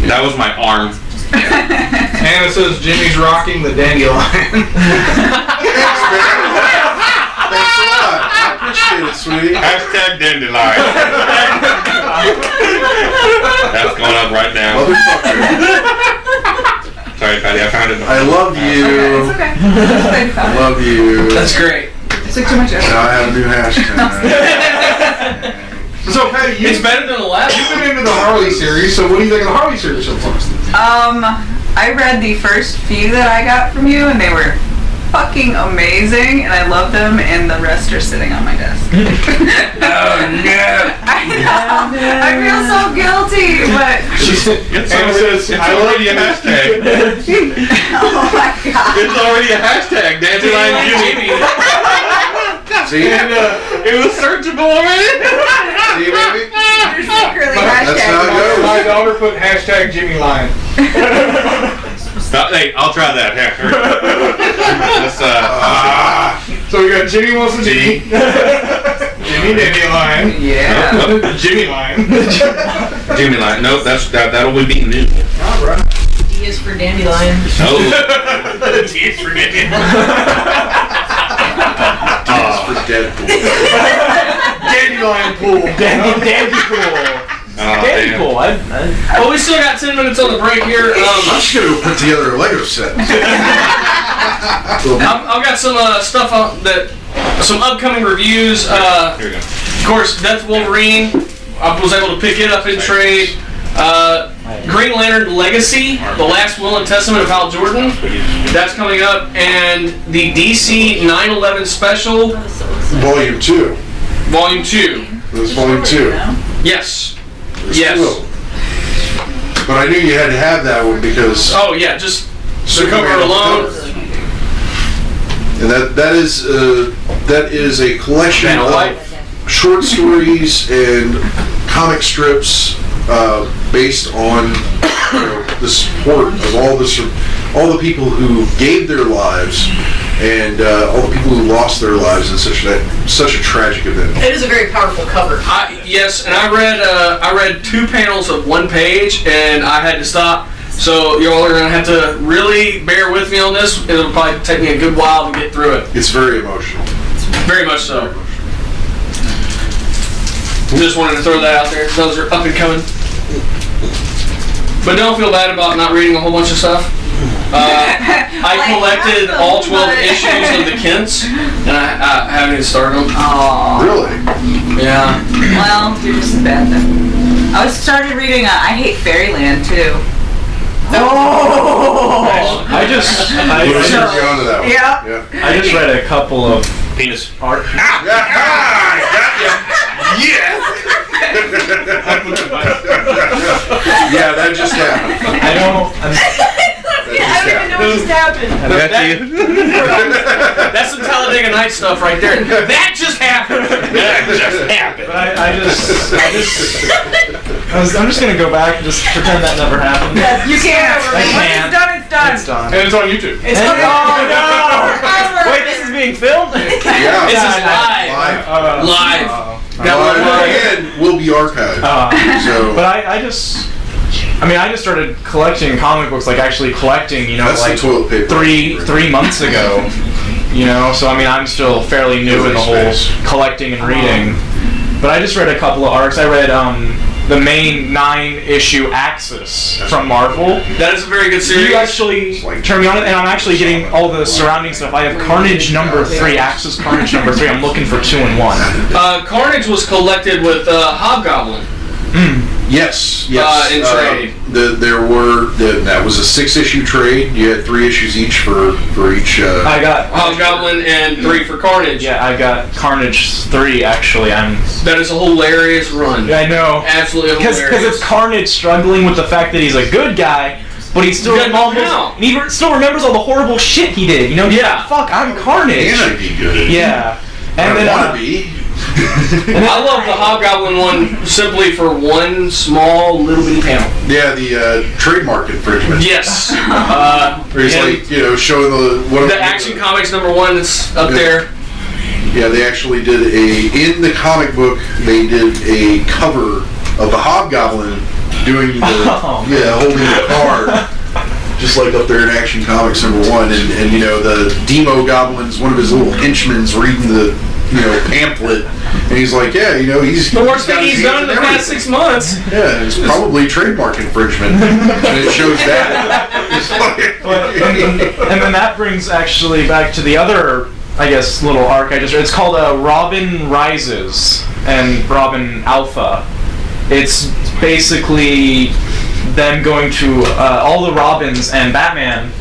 That was my arm. Hannah says Jimmy's rocking the dandelion. Thanks, man. Thanks a lot. I appreciate it, sweetie. Hashtag dandelion. That's going up right now. Motherfucker. Sorry, Patty, I found it. I love you. It's okay. It's I okay. love you. That's great. It took too much effort. Now I have a new hashtag. So, Patty, It's better than a lap. you've been into the Harley series, so what do you think of the Harley series so far? I read the first few that I got from you, and they were fucking amazing, and I love them, and the rest are sitting on my desk. Oh, no. I know. I feel so guilty, but Hannah says, It's already a hashtag. oh my god. It's already a hashtag. Dandelion Jimmy. See? It was searchable already. See, baby? You're secretly That's how it goes. My daughter put hashtag Jimmy Lion. Hey, I'll try that. Let's, So we got Jimmy wants to G. Jimmy Dandelion. Yeah. Jimmy Lion. Jimmy Lion. Nope, that'll be new. Alright. D is for dandelion. Oh. T is for Dandelion. For Deadpool. Dandelion pool. Dandy pool. Dandy Damn. pool. Well, we still got 10 minutes on the break here. I'm just gonna go put together a Lego set. I've got some stuff on that, some upcoming reviews. Here we go. Of course, Death Wolverine. I was able to pick it up in trade. Green Lantern Legacy, The Last Will and Testament of Hal Jordan. That's coming up. And the DC 9/11 Special. Volume 2. Volume 2. It was Volume 2. Yes. There's Yes. 2 of them. But I knew you had to have that one because... Oh, yeah, just the Superman cover on the alone. cover. And that is a collection Man of alive. short stories and comic strips based on the support of all the people who gave their lives and all the people who lost their lives in such a tragic event. It is a very powerful cover. Yes, and I read 2 panels of 1 page, and I had to stop. So y'all are gonna have to really bear with me on this. It'll probably take me a good while to get through it. It's very emotional. Very much so. Just wanted to throw that out there. Those are up and coming. But don't feel bad about not reading a whole bunch of stuff. I collected all 12 issues of the Kents, and I haven't even started them. Aww. Really? Yeah. Well, you're just bad then. I started reading I Hate Fairyland too. Oh! I What was you onto that one? Yeah. I just read a couple of Penis. art. Yeah, that just happened. I don't. What just happened? That's some Talladega Nights stuff right there. That just happened. That just happened. But I'm just gonna go back and just pretend that never happened. You can't. I can't. It's done. It's done. It's done. And it's on YouTube. It's Oh done. no! Wait, this is being filmed? Yeah. This is live. Live. That one And will be archived. So. But I just started collecting comic books, like actually collecting, That's like the toilet paper. three months ago. So I'm still fairly new in the whole collecting and reading. But I just read a couple of arcs. I read the main 9-issue Axis from Marvel. That is a very good series. You actually turned me on it, and I'm actually getting all the surrounding stuff. I have Carnage #3, Axis Carnage #3. I'm looking for 2 and 1. Carnage was collected with Hobgoblin. Yes. in trade. That was a 6-issue trade. You had 3 issues each for each. I got Hobgoblin and 3 for Carnage. Yeah, I got Carnage 3 actually. That is a hilarious run. I know. Absolutely hilarious. Because it's Carnage struggling with the fact that he's a good guy, but he still still remembers all the horrible shit he did. Yeah. Fuck, I'm Carnage. And I'd be good. Yeah. And then I want to be. I love the Hobgoblin one simply for one small little bitty panel. Yeah, the trademark infringement. Yes. Where he's like, showing the Action Comics #1 that's up there. Yeah, they actually did in the comic book, they did a cover of the Hobgoblin doing holding the card. Just like up there in Action Comics #1, and the Demo Goblin's one of his little henchmen's reading the pamphlet, and he's like, he's the worst thing he's done in the past 6 months. Yeah, it's probably trademark infringement, and it shows that. And then that brings actually back to the other, I guess, little arc I just read. It's called Robin Rises and Robin Alpha. It's basically them going to all the Robins and Batman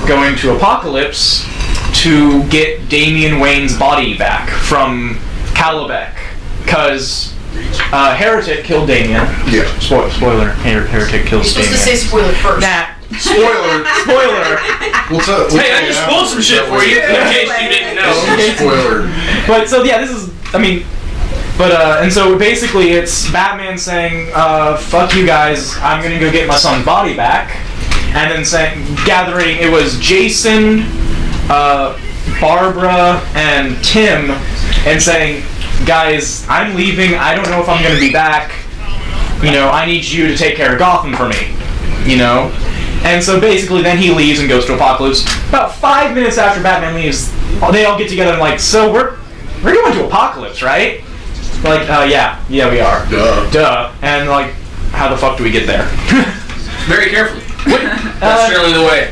going to Apocalypse to get Damian Wayne's body back from Calabec, because Heretic killed Damian. Yeah. Spoiler. Heretic kills You're supposed Damian. to say spoiler first. Nah. Spoiler. Hey, I just spoiled some shit for you in case you didn't know. Spoiler. But so yeah, this is. And so basically it's Batman saying, "Fuck you guys, I'm gonna go get my son's body back," and then gathering. It was Jason, Barbara, and Tim, and saying, "Guys, I'm leaving. I don't know if I'm gonna be back. I need you to take care of Gotham for me. And so basically then he leaves and goes to Apocalypse. About 5 minutes after Batman leaves, they all get together and like, so we're going to Apocalypse, right? Like, yeah, we are. Duh. And like, how the fuck do we get there? Very carefully. That's generally the way.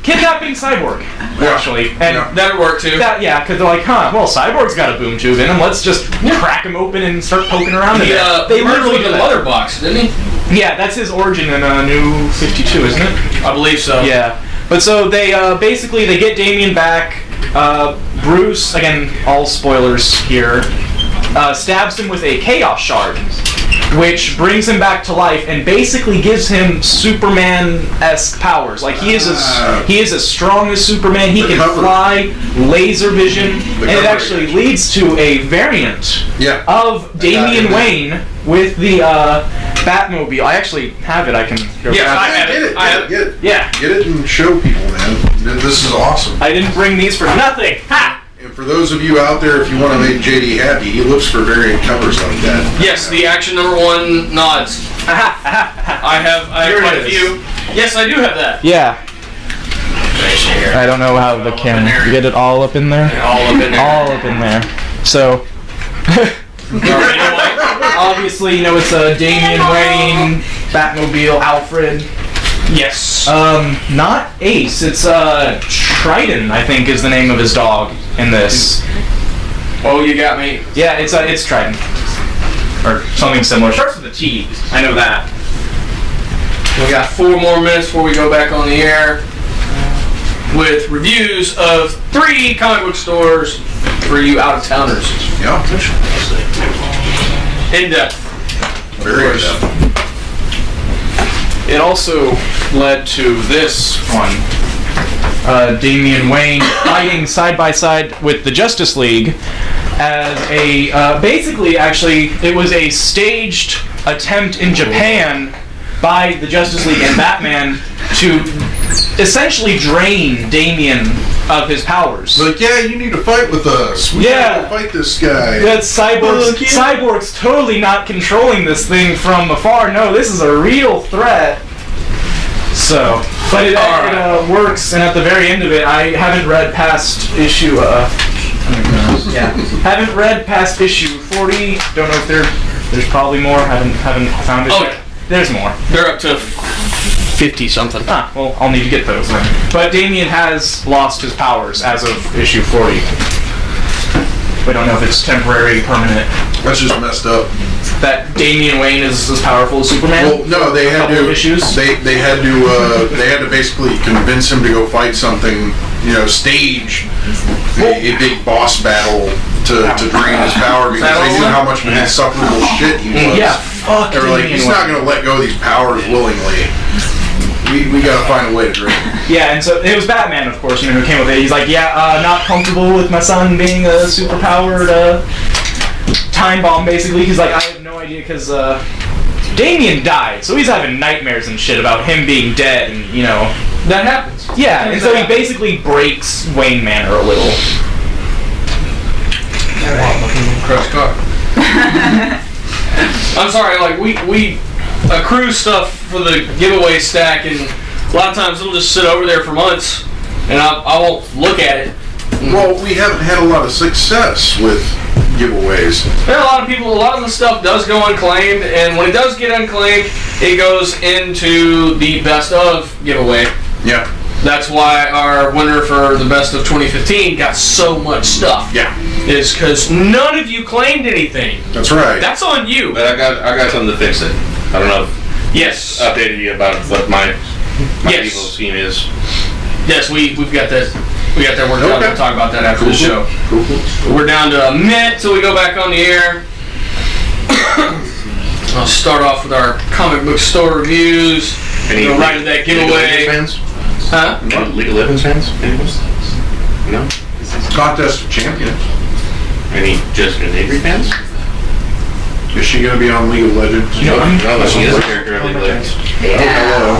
Kidnapping Cyborg, actually. And that would work too. Because they're like, Cyborg's got a boom tube in him. Let's just crack him open and start poking around in there. They literally did a leather box, didn't he? Yeah, that's his origin in New 52, isn't it? I believe so. Yeah. But so they basically they get Damien back. Bruce, again, all spoilers here, stabs him with a Chaos Shard, which brings him back to life and basically gives him Superman-esque powers. Like he is as strong as Superman. He can fly, laser vision, and it actually leads to a variant of Damian Wayne with the Batmobile. I actually have it. I can go grab it. Get it and show people, man. This is awesome. I didn't bring these for nothing. Ha! And for those of you out there, if you want to make JD happy, he looks for variant covers like that. Yes, the Action #1 nods. I have quite a few. Yes, I do have that. Yeah. I don't know how the camera. You get it all up in there? All up in there. All up in there. So. Obviously, you know, it's a Damian Wayne, Batmobile, Alfred. Yes. Not Ace. It's Triton, I think, is the name of his dog in this. Oh, you got me. Yeah, it's Triton. Or something similar. Starts with a T. I know that. We got 4 more minutes before we go back on the air with reviews of 3 comic book stores for you out-of-towners. Yeah. In depth. Very in-depth. It also led to this one. Damian Wayne fighting side by side with the Justice League as a basically, actually, it was a staged attempt in Japan by the Justice League and Batman to essentially drain Damian of his powers. Like, yeah, you need to fight with us. We gotta fight this guy. That Cyborg's totally not controlling this thing from afar. No, this is a real threat. So, but it works, and at the very end of it, I haven't read past issue. Haven't read past issue 40. Don't know if there's probably more. Haven't found it yet. There's more. They're up to 50 something. Ah, well, I'll need to get those then. But Damian has lost his powers as of issue 40. We don't know if it's temporary, permanent. That's just messed up. That Damian Wayne is as powerful as Superman. Well, no, they had to. Issues. They had to basically convince him to go fight something. You know, stage a big boss battle to drain his power because they knew how much of an insufferable shit he was. Yeah, fuck. They were like, he's not going to let go of these powers willingly. We got to find a way to drain him. Yeah, and so it was Batman, of course, who came with it. He's like, not comfortable with my son being a superpowered time bomb, basically. He's like, I have no idea, because Damian died, so he's having nightmares and shit about him being dead, and, you know. That happens. Yeah, and so he basically breaks Wayne Manor a little. Crush car. I'm sorry, like, we accrue stuff for the giveaway stack, and a lot of times it'll just sit over there for months, and I won't look at it. Well, we haven't had a lot of success with giveaways. There are a lot of the stuff does go unclaimed, and when it does get unclaimed, it goes into the best of giveaway. Yeah. That's why our winner for the best of 2015 got so much stuff. Yeah. It's because none of you claimed anything. That's right. That's on you. But I got something to fix it. I don't know if Yes. updated you about what my Yes. evil scheme is. Yes, we've got that. We got that worked out. We'll talk about that after the show. Cool. We're down to a minute till we go back on the air. I'll start off with our comic book store reviews. Go right to that giveaway. Fans? Huh? League of Legends fans? Anyone? No? Contest of Champions. Any Jessica Navy fans? Is she going to be on League of Legends? No, she is a character of League of Legends. Hello.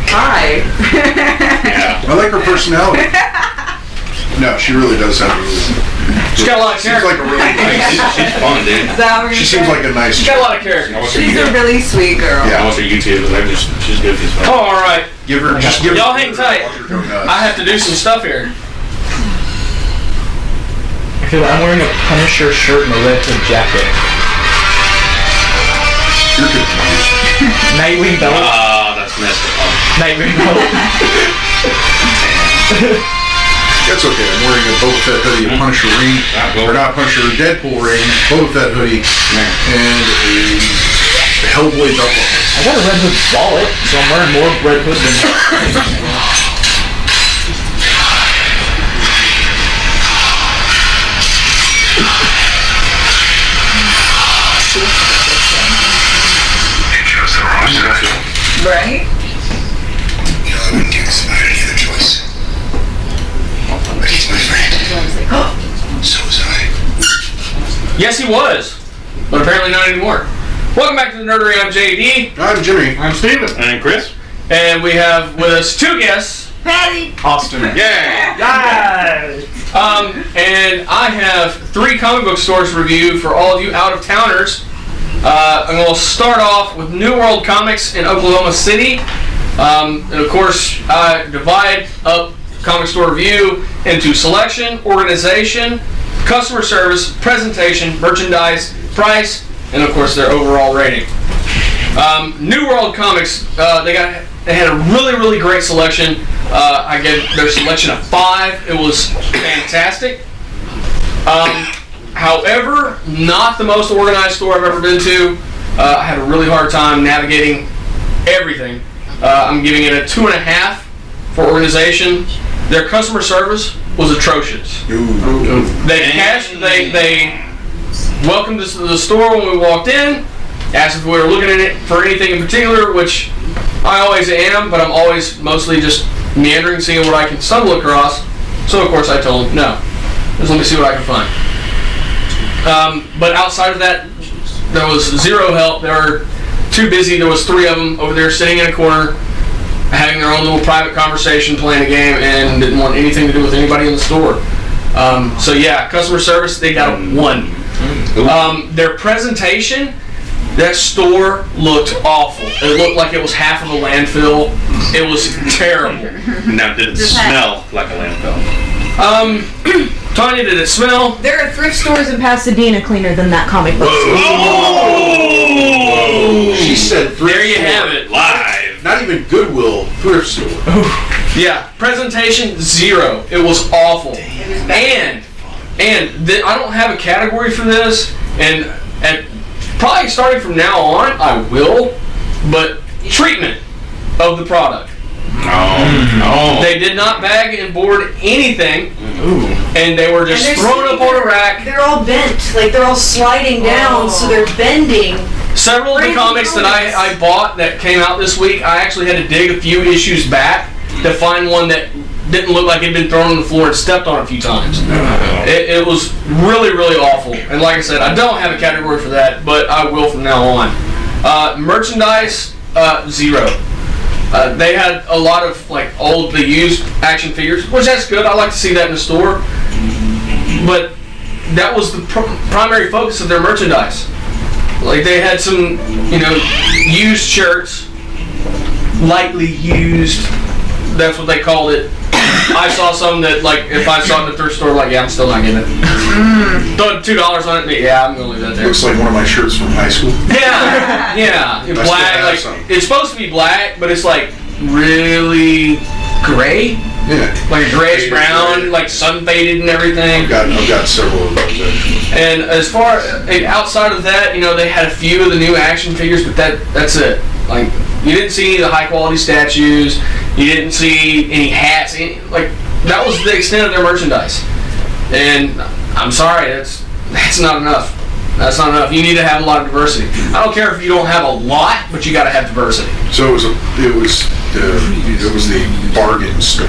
Hi. Yeah. I like her personality. No, she really does sound really. She's got a lot of Seems character. like a really nice. She's fun, dude. Is that what She you're seems saying? like a nice. She's got a lot of character. She's a really sweet girl. Yeah. I watch her YouTube, and she's good as Oh, well. all right. Give her. Just give Y'all her. hang tight. Watch her go nuts. I have to do some stuff here. I feel like I'm wearing a Punisher shirt and a red hood jacket. You're confused. Nightwing belt. Ah, that's messed up. Nightwing belt. That's okay. I'm wearing a Boba Fett hoodie, a Punisher ring, or not Punisher, Deadpool ring, Boba Fett hoodie, and a Hellboy boys are. I got a Red Hood wallet, so I'm wearing more Red Hood than. Right? You know, I wouldn't give this about any other choice. But he's my friend. So was I. Yes, he was, but apparently not anymore. Welcome back to the Nerdery. I'm JD. I'm Jimmy. I'm Steven. And Chris? And we have with us two guests. Patty! Austin. Yeah. And I have 3 comic book stores to review for all of you out-of-towners. I'm going to start off with New World Comics in Oklahoma City. And of course, I divide up comic store review into selection, organization, customer service, presentation, merchandise, price, and of course their overall rating. New World Comics, they had a really great selection. I gave their selection a 5. It was fantastic. However, not the most organized store I've ever been to. I had a really hard time navigating everything. I'm giving it a 2.5 for organization. Their customer service was atrocious. They welcomed us to the store when we walked in, asked if we were looking at it for anything in particular, which I always am, but I'm always mostly just meandering, seeing what I can stumble across. So of course I told them, no, just let me see what I can find. But outside of that, there was zero help. They were too busy. There was 3 of them over there sitting in a corner, having their own little private conversation, playing a game, and didn't want anything to do with anybody in the store. So yeah, customer service, they got a 1. Their presentation, that store looked awful. It looked like it was half of a landfill. It was terrible. Now, did it smell like a landfill? Tanya, did it smell? There are thrift stores in Pasadena cleaner than that comic book store. Oh! She said thrift There you store. have it. Live. Not even Goodwill, thrift store. Yeah, presentation 0. It was awful. And I don't have a category for this, and probably starting from now on, I will, but treatment of the product. No. They did not bag and board anything, and they were just thrown up on a rack. They're all bent, like they're all sliding down, so they're bending. Several of the comics that I bought that came out this week, I actually had to dig a few issues back to find one that didn't look like it had been thrown on the floor and stepped on a few times. It was really awful. And like I said, I don't have a category for that, but I will from now on. Merchandise, 0. They had a lot of like old, the used action figures, which that's good. I like to see that in the store. But that was the primary focus of their merchandise. Like they had some, used shirts, lightly used. That's what they called it. I saw some that, like, if I saw it in the thrift store, like, yeah, I'm still not getting it. Throwing $2 on it, but yeah, I'm gonna leave that there. Looks like one of my shirts from high school. Yeah. I still Black, have like, some. it's supposed to be black, but it's like really gray, Yeah. like a grayish brown, Gray. like sun faded and everything. I've got several of those actually. And as far outside of that, they had a few of the new action figures, but that's it. Like, you didn't see any of the high quality statues. You didn't see any hats. That was the extent of their merchandise. And I'm sorry, that's not enough. That's not enough. You need to have a lot of diversity. I don't care if you don't have a lot, but you got to have diversity. So it was the bargain store.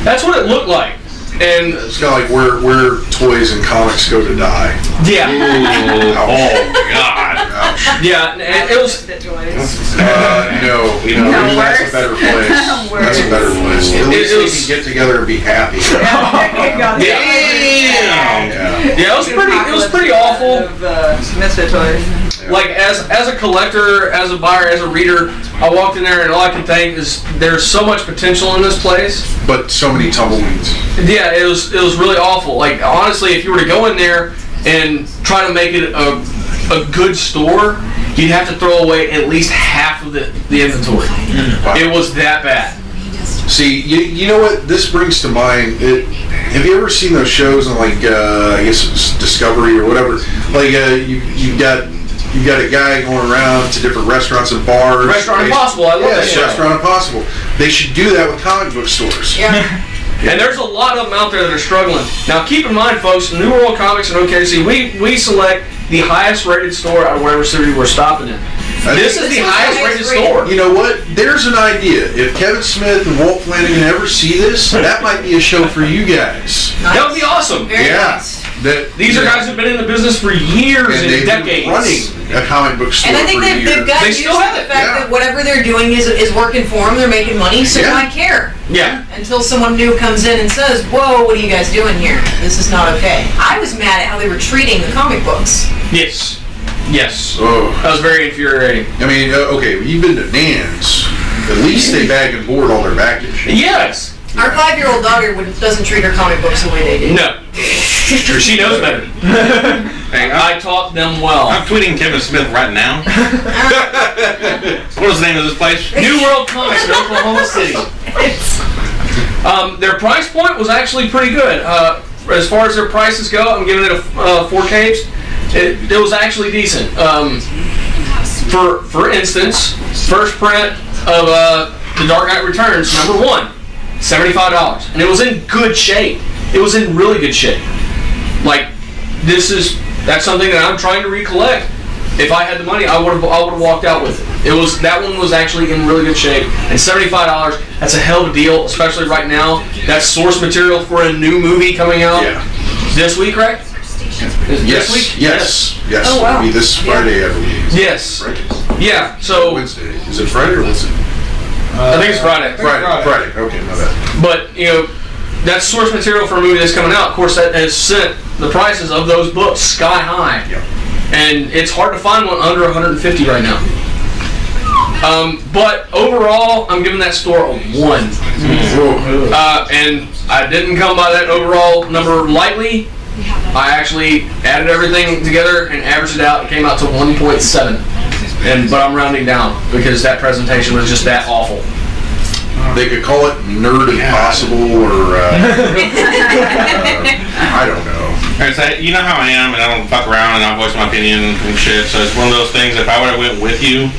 That's what it looked like. And It's kind of like where toys and comics go to die. yeah, Oh, God. Ouch. yeah, and it was. No, that's a better place. That's a better place. At least we can get together and be happy. Yeah, it was pretty awful. Misfit toys. Like as a collector, as a buyer, as a reader, I walked in there and all I can think is there's so much potential in this place. But so many tumbleweeds. Yeah, it was really awful. Like honestly, if you were to go in there and try to make it a good store, you'd have to throw away at least half of the inventory. It was that bad. See, you know what this brings to mind? Have you ever seen those shows on I guess it's Discovery or whatever? Like you've got You've got a guy going around to different restaurants and bars. Restaurant Impossible, I love that show. Restaurant Impossible. They should do that with comic book stores. Yeah. And there's a lot of them out there that are struggling. Now, keep in mind, folks, New World Comics and OKC, we select the highest rated store out of whatever city we're stopping in. This is the highest rated store. You know what? There's an idea. If Kevin Smith and Walt Flanagan ever see this, that might be a show for you guys. Nice. That would be awesome. Very Yeah. nice. These are guys who've been in the business for years And and they've decades. been running a comic book store And I think for years. they've got They used still to have the it, fact yeah. that whatever they're doing is working for them. They're making money, so Yeah. why care? Yeah. Until someone new comes in and says, "Whoa, what are you guys doing here? This is not okay." I was mad at how they were treating the comic books. Yes. Yes. Oh. That was very infuriating. I mean, okay, you've been to Nan's. At least they bag and board all their baggage. Yes. Our 5-year-old daughter doesn't treat her comic books the way they do. No. She knows better. Hey, I taught them well. I'm tweeting Kevin Smith right now. What was the name of this place? New World Comics in Oklahoma City. Their price point was actually pretty good. As far as their prices go, I'm giving it a 4 capes. It was actually decent. For instance, first print of The Dark Knight Returns, #1, $75, and it was in good shape. It was in really good shape. Like, that's something that I'm trying to recollect. If I had the money, I would have walked out with it. That one was actually in really good shape, and $75. That's a hell of a deal, especially right now. That's source material for a new movie coming out this week, right? This week? Yes. Oh, wow. It'll be this Friday, I believe. Yes. Right? Yeah. So Wednesday. Is it Friday or Wednesday? I think it's Friday. Friday. Okay, my bad. But that's source material for a movie that's coming out. Of course, that has sent the prices of those books sky high. Yeah. And it's hard to find one under $150 right now. But overall, I'm giving that store a 1. And I didn't come by that overall number lightly. I actually added everything together and averaged it out. It came out to 1.7. But I'm rounding down because that presentation was just that awful. They could call it Nerd Impossible or I don't know. And so, you know how I am, and I don't fuck around, and I voice my opinion and shit. So it's one of those things. If I would have went with you,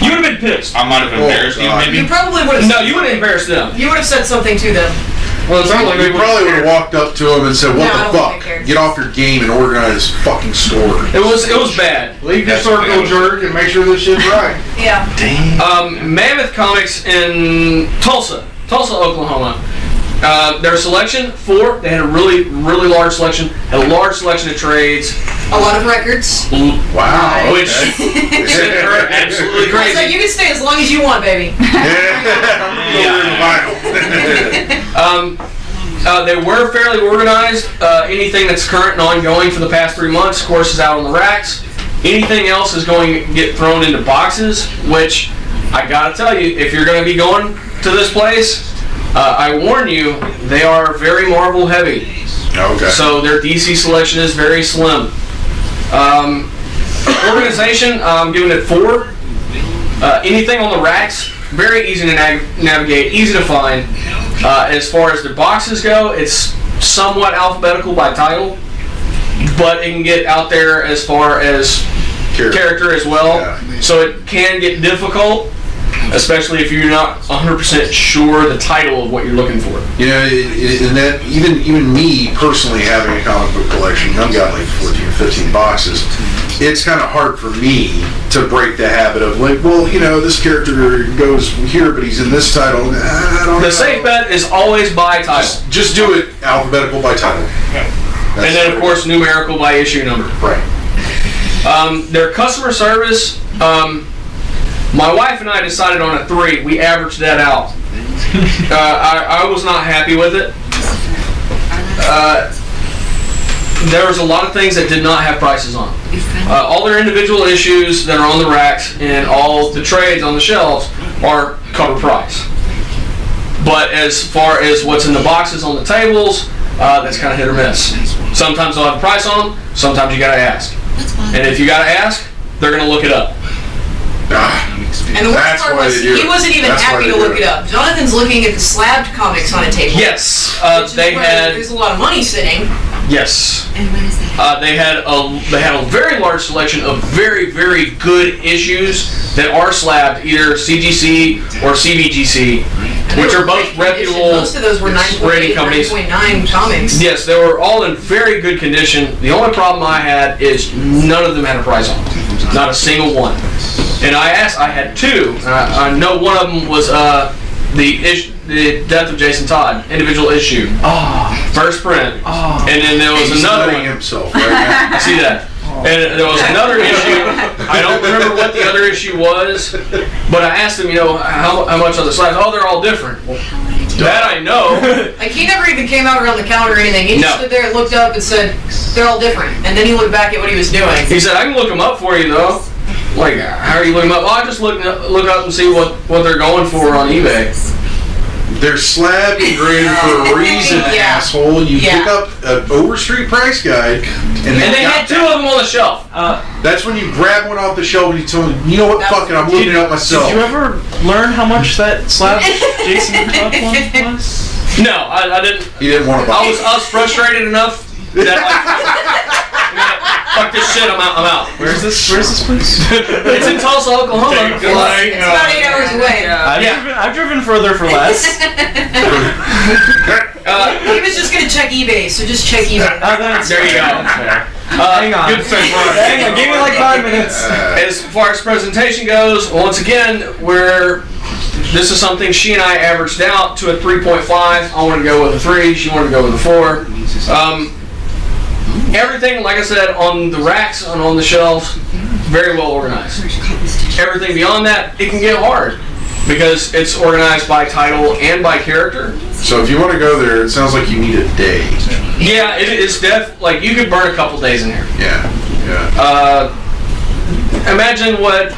You would have been pissed. I might have embarrassed you. God. Maybe. You probably would have. No, you would have embarrassed them. You would have said something to them. Well, it sounds like You probably would have walked up to him and said, "What No, I the don't think I fuck? cared. Get off your game and organize this fucking store." It was bad. Leave your circle jerk and make sure this shit's right. Yeah. Mammoth Comics in Tulsa, Oklahoma. Their selection, 4. They had a really, really large selection. Had a large selection of trades. A lot of records. Wow. Which sent her absolutely So crazy. you can stay as long as you want, baby. They were fairly organized. Anything that's current and ongoing for the past 3 months, of course, is out on the racks. Anything else is going to get thrown into boxes, which I gotta tell you, if you're going to be going to this place, I warn you, they are very Marvel heavy. Okay. So their DC selection is very slim. Organization, I'm giving it 4. Anything on the racks, very easy to navigate, easy to find. As far as the boxes go, it's somewhat alphabetical by title, but it can get out there as far as character as well. Yeah. So it can get difficult, especially if you're not 100% sure the title of what you're looking for. You know, and that even me personally having a comic book collection, I've got like 14 or 15 boxes. It's kind of hard for me to break the habit of like, well, you know, this character goes here, but he's in this title. I don't know. The safe bet is always by title. Just do it alphabetical by title. And then, of course, numerical by issue number. Right. Their customer service, my wife and I decided on a 3. We averaged that out. I was not happy with it. There was a lot of things that did not have prices on. All their individual issues that are on the racks and all the trades on the shelves are cover price. But as far as what's in the boxes on the tables, that's kind of hit or miss. Sometimes they'll have a price on them, sometimes you gotta ask. And if you gotta ask, they're gonna look it up. And the worst part was he wasn't even happy to look it up. Jonathan's looking at the slabbed comics on a table. Yes, Which is they where had. there's a lot of money sitting. Yes. And when is that? They had a very large selection of very, very good issues that are slabbed either CGC or CBGC, which are both reputable Most of those were 9.8, rating companies. 9.9 comics. Yes, they were all in very good condition. The only problem I had is none of them had a price on them. Not a single one. And I had two. I know one of them was the Death of Jason Todd, individual issue. First print. And then there was He's another letting one. himself right now. I see that. And there was another issue. I don't remember what the other issue was, but I asked him, how much are the slabs? Oh, they're all different. Well, that I know. Like, he never even came out around the counter or anything. He just No. stood there and looked up and said, they're all different. And then he looked back at what he was doing. He said, I can look them up for you, though. Like, how are you looking them up? Well, I just look up and see what they're going for on eBay. They're slabbed and graded for a reason, Yeah. asshole. You Yeah. pick up an Overstreet price guide, and And they got had two that. of them on the shelf. That's when you grab one off the shelf and you tell them, you know what, fuck it, I'm looking it up myself. Did you ever learn how much that slab Jason Todd one was? No, I didn't. He didn't want to buy I was frustrated enough that fuck this shit, I'm out. Where's this place? It's in Tulsa, Oklahoma. It's about 8 hours away. I've driven further for less. He was just gonna check eBay, so just check eBay. There you go. Hang on. Good segue. Hang on, give me like 5 minutes. As far as presentation goes, once again, this is something she and I averaged out to a 3.5. I wanted to go with a 3. She wanted to go with a 4. Everything, like I said, on the racks and on the shelves, very well organized. Everything beyond that, it can get hard because it's organized by title and by character. So if you want to go there, it sounds like you need a day. Yeah, it's like you could burn a couple days in here. Yeah. Imagine what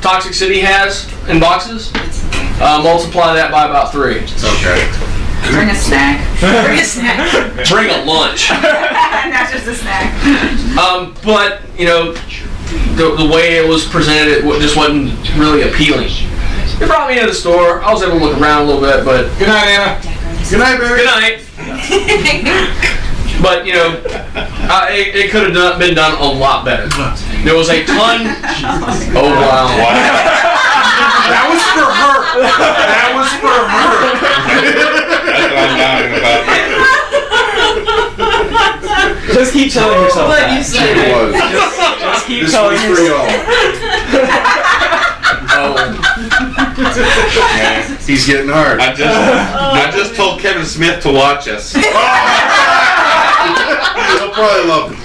Toxic City has in boxes. Multiply that by about 3. Okay. Bring a snack. Bring a snack. Bring a lunch. Not just a snack. But the way it was presented, it just wasn't really appealing. It brought me into the store. I was able to look around a little bit, but Good night, Anna. Good night, baby. good night. But it could have been done a lot better. There was a ton. Oh wow! That was for her. That was for her. That's what I'm talking about. Just keep telling yourself What that. you said. It was. Just keep This telling was for yourself. y'all. He's getting hard. I just told Kevin Smith to watch us. He'll probably love it.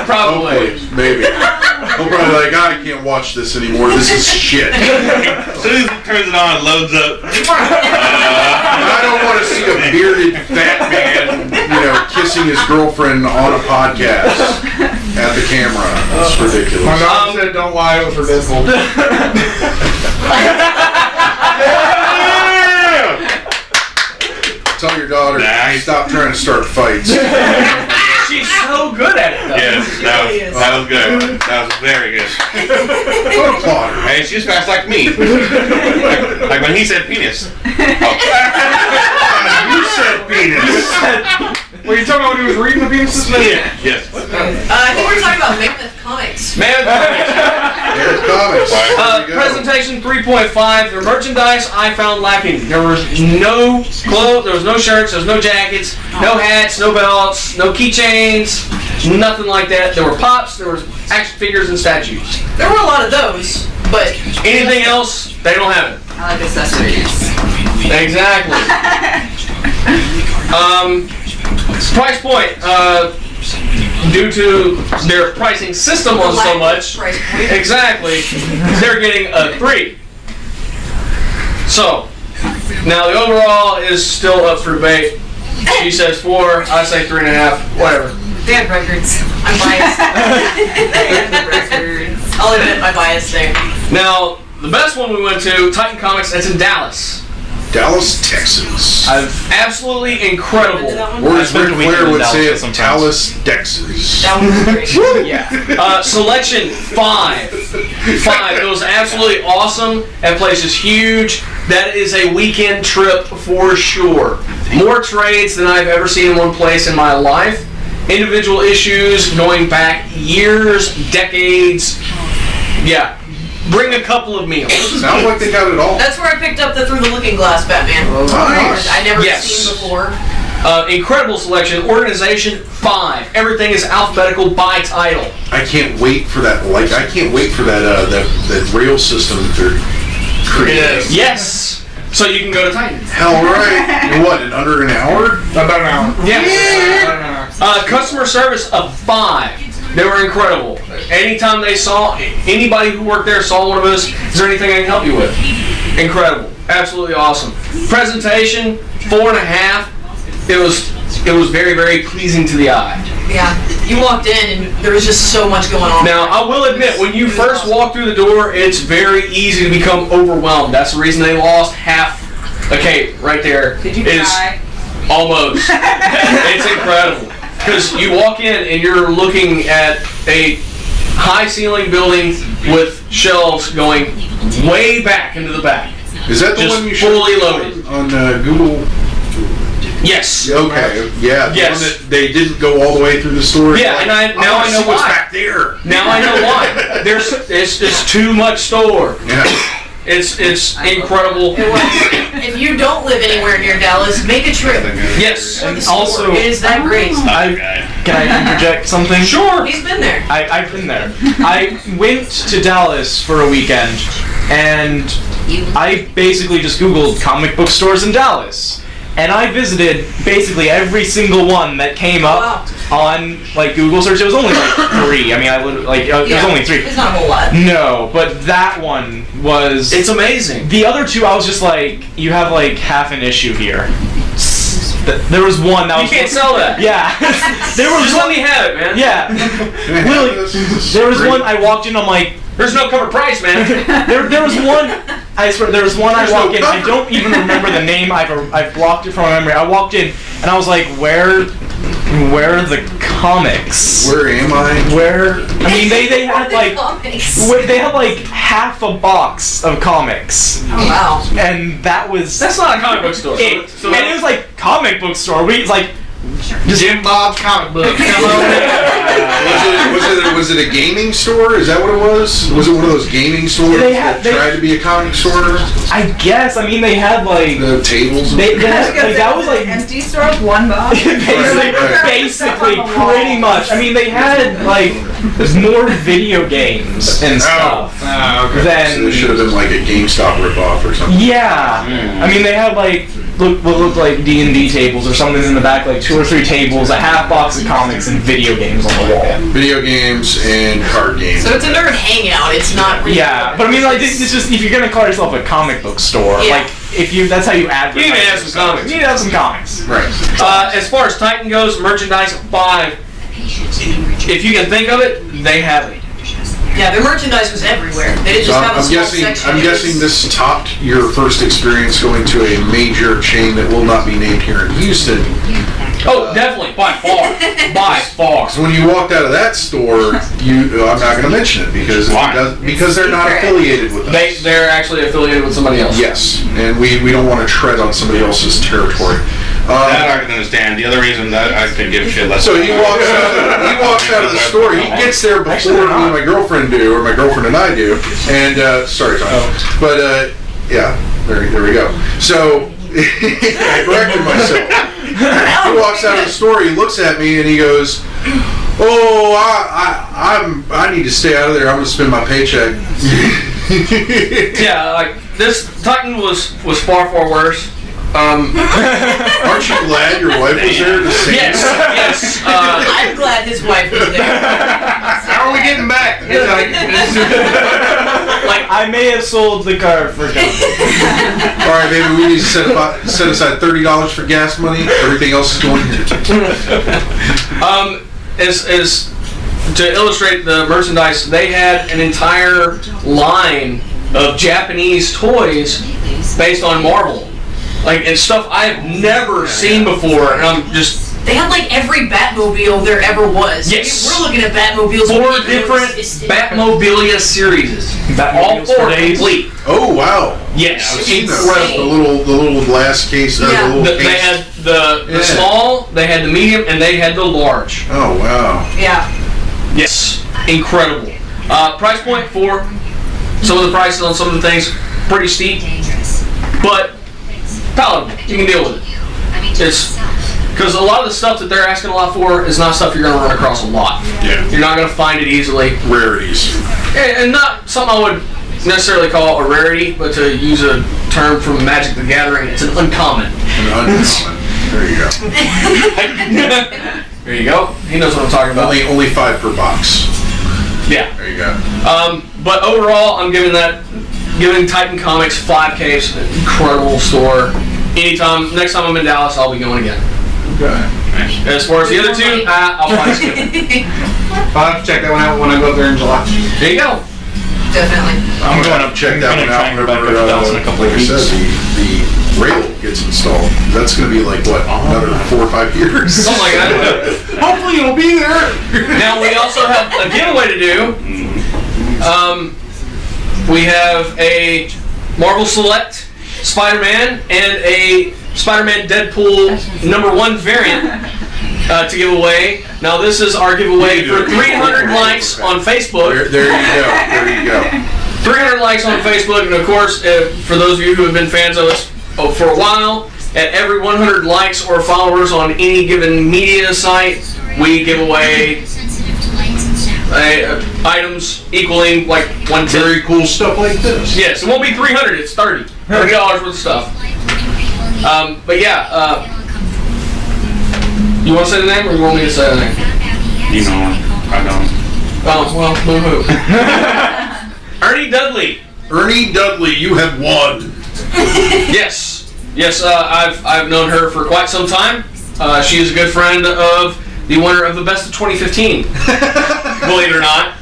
Probably. Hopefully, maybe. He'll probably be like, I can't watch this anymore. This is shit. As soon as he turns it on, it loads up. I don't want to see a bearded fat man, kissing his girlfriend on a podcast at the camera. That's My ridiculous. mom said don't lie, it was for Deadpool. Tell your daughter, Nice. stop trying to start fights. She's so good at it, though. Yes, that was good. That was very good. Don't applaud her. Hey, she's fast like me. like when he said penis. You said penis. Were you talking about when he was reading the penises? Yes. I think we're talking about Mammoth Comics. Man, There's comics. There we go. presentation 3.5. The merchandise I found lacking. There was no clothes, there was no shirts, there was no jackets, no hats, no belts, no keychains, nothing like that. There were pops, there was action figures and statues. There were a lot of those, but Anything else, they don't have it. I like accessories. Exactly. Price point. Due to their pricing system on so much, price point. exactly, they're getting a 3. So, now the overall is still up for debate. She says 4, I say 3.5, whatever. They had records. I'm biased. Records. I'll admit my bias there. Now, the best one we went to, Titan Comics, that's in Dallas. Dallas, Texas. Absolutely incredible. Or as Ric spent a weekend Flair in would say it, Dallas sometimes. Dallas, Texas. That was great. Yeah. Selection 5. It was absolutely awesome. That place is huge. That is a weekend trip for sure. More trades than I've ever seen in one place in my life. individual issues going back years, decades. Yeah. Bring a couple of meals. Sounds like they got it all. That's where I picked up the Through the Looking Glass Batman. Nice. I never Yes. seen before. Incredible selection. Organization 5. Everything is alphabetical by title. I can't wait for that. Like, I can't wait for that rail system that they're creating. Yes. So you can go to Titan. Hell right. In what, in under an hour? About an hour. Yes. Customer service of 5. They were incredible. Anytime they saw anybody who worked there saw one of us, is there anything I can help you with? Incredible. Absolutely awesome. Presentation 4.5. It was very, very pleasing to the eye. Yeah. You walked in and there was just so much going on. Now, I will admit, when you first walk through the door, it's very easy to become overwhelmed. That's the reason they lost half a cape right there. Did you Is cry? Almost. It's incredible. Because you walk in and you're looking at a high ceiling building with shelves going way back into the back. Is that the Just one you fully showed loaded. on Google? Yes. Okay. Yeah. The Yes. one that they didn't go all the way through the store. Yeah, and now I know what's why. back there. Now I know why. It's too much store. Yeah. It's incredible. It was. If you don't live anywhere near Dallas, make a trip. Yes. And And also- it is that great. Can I interject something? Sure. He's been there. I've been there. I went to Dallas for a weekend, and I basically just Googled comic book stores in Dallas. And I visited basically every single one that came up on like Google search. It was only like 3. I mean, it was only 3. It's not a whole lot. No, but that one was. It's amazing. The other 2, I was just like, you have like half an issue here. There was one that You was. can't sell that. Yeah. There was Just let me have it, man. Yeah. Literally, there was one I walked in. I'm like, There's no cover price, man. there was one. I swear, there was one I There's walked no in. I cover. don't even remember the name. I've blocked it from my memory. I walked in and I was like, where are the comics? Where am I? Where? I mean, they had like. Comics. They had like half a box of comics, Oh wow. and that was That's not a comic book store. it. So And it was like comic book store. It's like Jim Bob's comic book. Was it a gaming store? Is that what it was? Was it one of those gaming stores that tried to be a comic store? I guess. I mean, they had like The tables. they had, like that was like empty store with one box. basically pretty much. I mean, they had like more video games and stuff So than it should have been like a GameStop ripoff or something. yeah. I mean, they had like what looked like D&D tables or something in the back, like 2 or 3 tables, a half box of comics, and video games on the wall. Video games and card games. So it's a nerd hangout. It's not really. Yeah, but I mean, like, it's just if you're gonna call yourself a comic book store, Yeah. like if you—that's how you advertise. You need to have some yourself. comics. You need to have some comics. Right. As far as Titan goes, merchandise 5. If you can think of it, they have it. Yeah, their merchandise was everywhere. They didn't So just have a I'm small guessing. section. I'm It was- guessing this topped your first experience going to a major chain that will not be named here in Houston. Oh, definitely, by far, by far. So when you walked out of that store, I'm not going to mention it because because they're not affiliated with us. They're actually affiliated with somebody else. Yes, and we don't want to tread on somebody else's territory. That I can understand. The other reason that I could give a shit less. So he walks out of the store. He gets there before me and my girlfriend do, or my girlfriend and I do. And sorry, Tom. But yeah, there we go. So I corrected myself. He walks out of the store. He looks at me and he goes, "Oh, I need to stay out of there. I'm going to spend my paycheck." Yeah, like this Titan was far worse. Aren't you glad your wife was there to see? Yes. I'm glad his wife was there. How are we getting back? Like I may have sold the car for comics. All right, maybe we need to set aside $30 for gas money. Everything else is going here. As to illustrate the merchandise, they had an entire line of Japanese toys based on Marvel, like and stuff I have never seen before, and I'm just They had like every Batmobile there ever was. Yes. We're looking at Batmobiles. 4 different Batmobilia series. All 4 complete. Oh wow! Yes, I've seen those. incredible. The little glass case. Yeah. The little They case. had the Yeah. small, they had the medium, and they had the large. Oh wow! Yeah. Yes, incredible. Price point for some of the prices on some of the things pretty steep, but palatable. You can deal with it. It's because a lot of the stuff that they're asking a lot for is not stuff you're going to run across a lot. Yeah. You're not going to find it easily, Rarities. and not something I would necessarily call a rarity, but to use a term from Magic the Gathering, it's an uncommon. An uncommon. There you go. There you go. He knows what I'm talking about. Only 5 per box. Yeah. There you go. But overall, I'm giving Titan Comics 5K. It's an incredible store. Next time I'm in Dallas, I'll be going again. Okay. As far as the other 2, I'll probably skip it. I'll have to check that one out when I go up there in July. There you go. Definitely. I'm going to check that one out whenever, like I said, the rail gets installed. That's going to be like, what, another 4 or 5 years? Something like that. Hopefully it'll be there. Now, we also have a giveaway to do. We have a Marvel Select Spider-Man and a Spider-Man Deadpool #1 variant to give away. Now, this is our giveaway for 300 likes on Facebook. There you go. 300 likes on Facebook, and of course, for those of you who have been fans of us for a while, at every 100 likes or followers on any given media site, we give away items equaling like $110. Very cool stuff like this. Yes, it won't be 300, it's $30 worth of stuff. But yeah, you want to say the name, or you want me to say the name? You know, I don't. Oh, well, boo-hoo. Ernie Dudley. Ernie Dudley, you have won. Yes, I've known her for quite some time. She is a good friend of the winner of the Best of 2015. Believe it or not.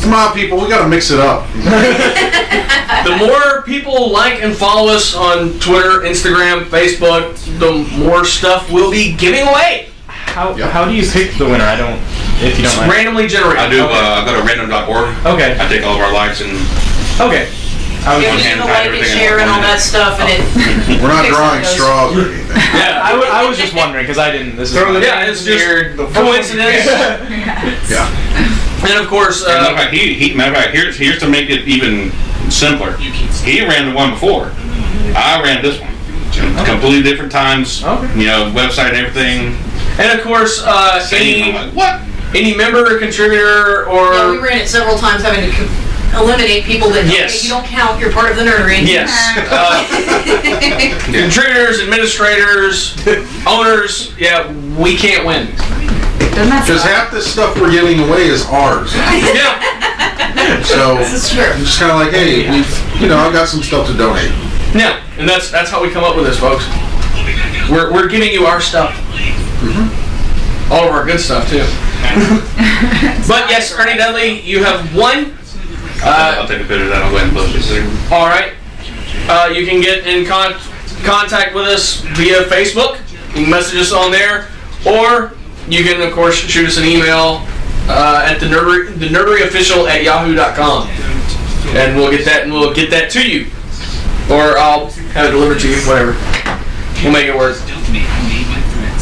Come on, people, we got to mix it up. The more people like and follow us on Twitter, Instagram, Facebook, the more stuff we'll be giving away. How do you pick the winner? I don't. If you don't mind. Randomly generated. I do. I go to random.org. Okay. I take all of our likes and Okay. I was Yeah, one we hand do the tied like and everything share and all that stuff, and it. We're not Picks drawing those. straws or anything. Yeah, I was just wondering because I didn't. This is yeah, it's just coincidence. Yeah. And of course, matter of fact, matter of fact, here's to make it even simpler. He ran the one before. I ran this one. Completely different times. Okay. You know, website and everything. and of course, Same. I'm like, what? any member or contributor or Yeah, we ran it several times, having to eliminate people that Yes. okay, you don't count. You're part of the nerdery. yes, contributors, administrators, owners. Yeah, we can't win. Doesn't that Because suck? half this stuff we're giving away is ours. Yeah, So This is true. I'm just kind of like, hey, I've got some stuff to donate. yeah, and that's how we come up with this, folks. We're giving you our stuff. All of our good stuff too. But yes, Ernie Dudley, you have won. I'll take a picture of that. I'll go ahead and post it. All right. You can get in contact with us via Facebook. You can message us on there, or you can, of course, shoot us an email at the nerderyofficial@yahoo.com, and we'll get that to you, or I'll have it delivered to you. Whatever. We'll make it work.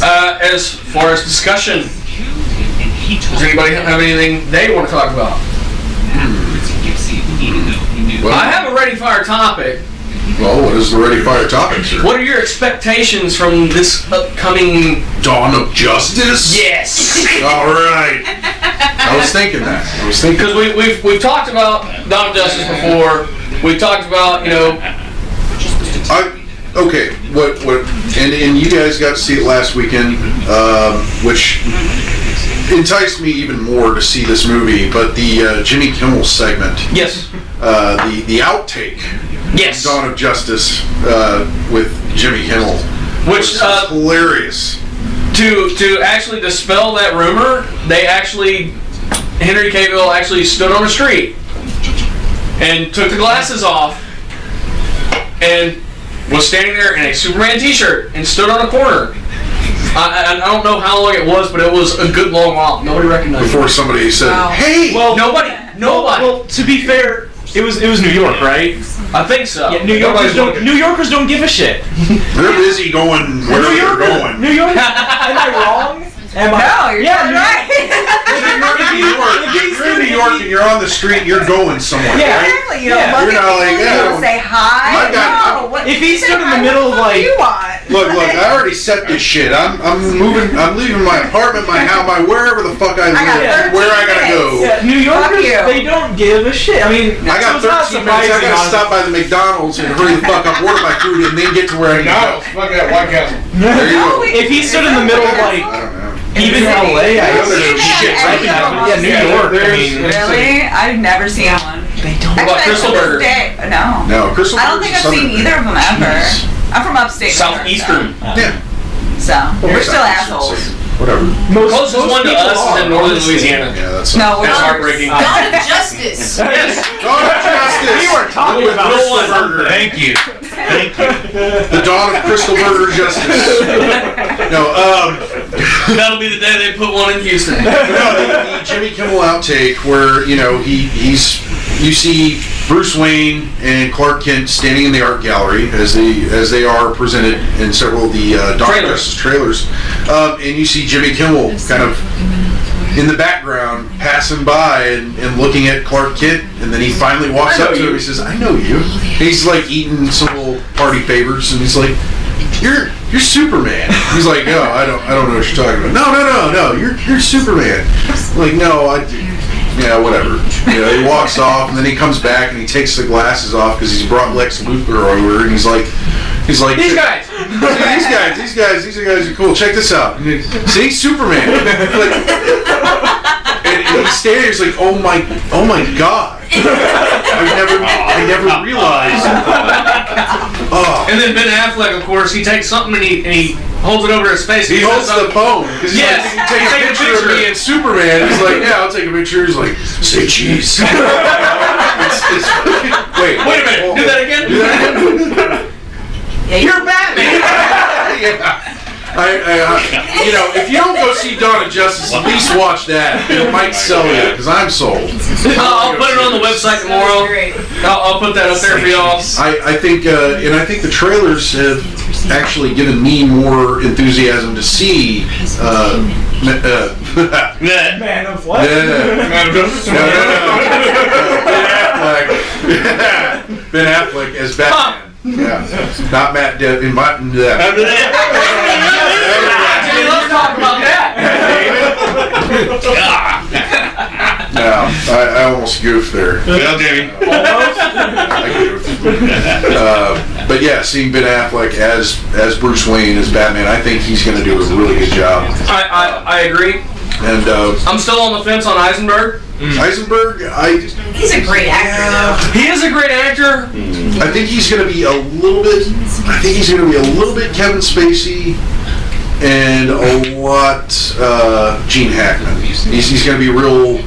As far as discussion, does anybody have anything they want to talk about? Well, I have a ready fire topic. Well, what is the Ready Fire topic, sir? What are your expectations from this upcoming? Dawn of Justice? Yes. All right. I was thinking that. Because we've talked about Dawn of Justice before. We've talked about Okay, and you guys got to see it last weekend, which enticed me even more to see this movie. But the Jimmy Kimmel segment, Yes. the outtake, Yes. Dawn of Justice with Jimmy Kimmel, Which was hilarious. to actually dispel that rumor, Henry Cavill actually stood on the street and took the glasses off and was standing there in a Superman t-shirt and stood on a corner I don't know how long it was, but it was a good long while. Nobody recognized Before it. somebody said, Wow. "Hey!" Well, Nobody. Well, to be fair, it was New York, right? I think so. Yeah, New Yorkers don't give a shit. They're busy going where they're going. New York. Am I wrong? Am I? No, you're Yeah, right. If you're in New York and you're on the street, you're going somewhere. Yeah. Right? Exactly. You don't Yeah. look You're at not people, like, you yeah, don't say hi. I got- No, what, If he say stood in hi, the middle what of, the fuck like- do you want? Look, I already set this shit. I'm leaving my apartment, my house, wherever the fuck I I got live, 13 where I gotta go. minutes. Yeah, New Yorkers, you. they don't give a shit. I mean, I got so it's not 13 minutes. I surprising, gotta stop by the McDonald's and hurry the fuck up, order my food, and then get to where I need to go. Fuck that White Castle. There you go. If he stood in the middle of, like, I don't know. even LA, I know there's guess. shit right now. Yeah, New York. I mean, Really? I've never seen one. they don't. What about Actually, Crystal to this Burger? day- No. No, Crystal I don't Burger's think I've Southern. seen either of them ever. Jeez. I'm from upstate. Southeastern. Yeah. So, we're It's still not- assholes. Whatever. Closest one to people us is in are, northern honestly. Louisiana. Yeah, that's No, we're That's not. heartbreaking. God of justice. Yes. Dawn of Justice. We were talking With about Crystal something. Burger. Thank you. Thank you. The dawn of Crystal Burger Justice. No, That'll be the day they put one in Houston. the Jimmy Kimmel outtake where you see Bruce Wayne and Clark Kent standing in the art gallery as they are presented in several of the Dawn of Trailers. Justice trailers, and you see Jimmy Kimmel kind of in the background passing by and looking at Clark Kent, and then he finally walks up to him. He says, "I know you." And he's like eating some little party favors, and he's like, You're Superman." He's like, "No, I don't know what you're talking about." No, you're Superman. Like, no, yeah, whatever. You know, he walks off, and then he comes back and he takes the glasses off because he's brought Lex Luthor over, and he's like, These guys. these guys are cool. Check this out. See, Superman. Like, and he's standing there, he's like, oh my god. I never realized. Oh. And then Ben Affleck, of course, he takes something and he holds it over his face. He holds the phone because he's Yes. like, take a picture of me and Superman. He's like, yeah, I'll take a picture. He's like, say cheese. Wait Wait a minute. Do that again? Do that again? You're Batman. Yeah. If you don't go see Dawn of Justice, at least watch that. It might sell you because I'm sold. I'll put it on the website tomorrow. I'll put that up there for y'all. I think the trailers have actually given me more enthusiasm to see. Man of what? Man of Justice. Ben Affleck as Batman. Yeah, not Matt Damon. Jimmy, let's talk about that. No, I almost goofed there. Well, Jamie. I goofed. But yeah, seeing Ben Affleck as Bruce Wayne as Batman, I think he's going to do a really good job. I agree. And I'm still on the fence on Eisenberg. Eisenberg, He's a great actor, He is a great actor. I think he's going to be a little bit. I think he's going to be a little bit Kevin Spacey, and a lot Gene Hackman. He's going to be real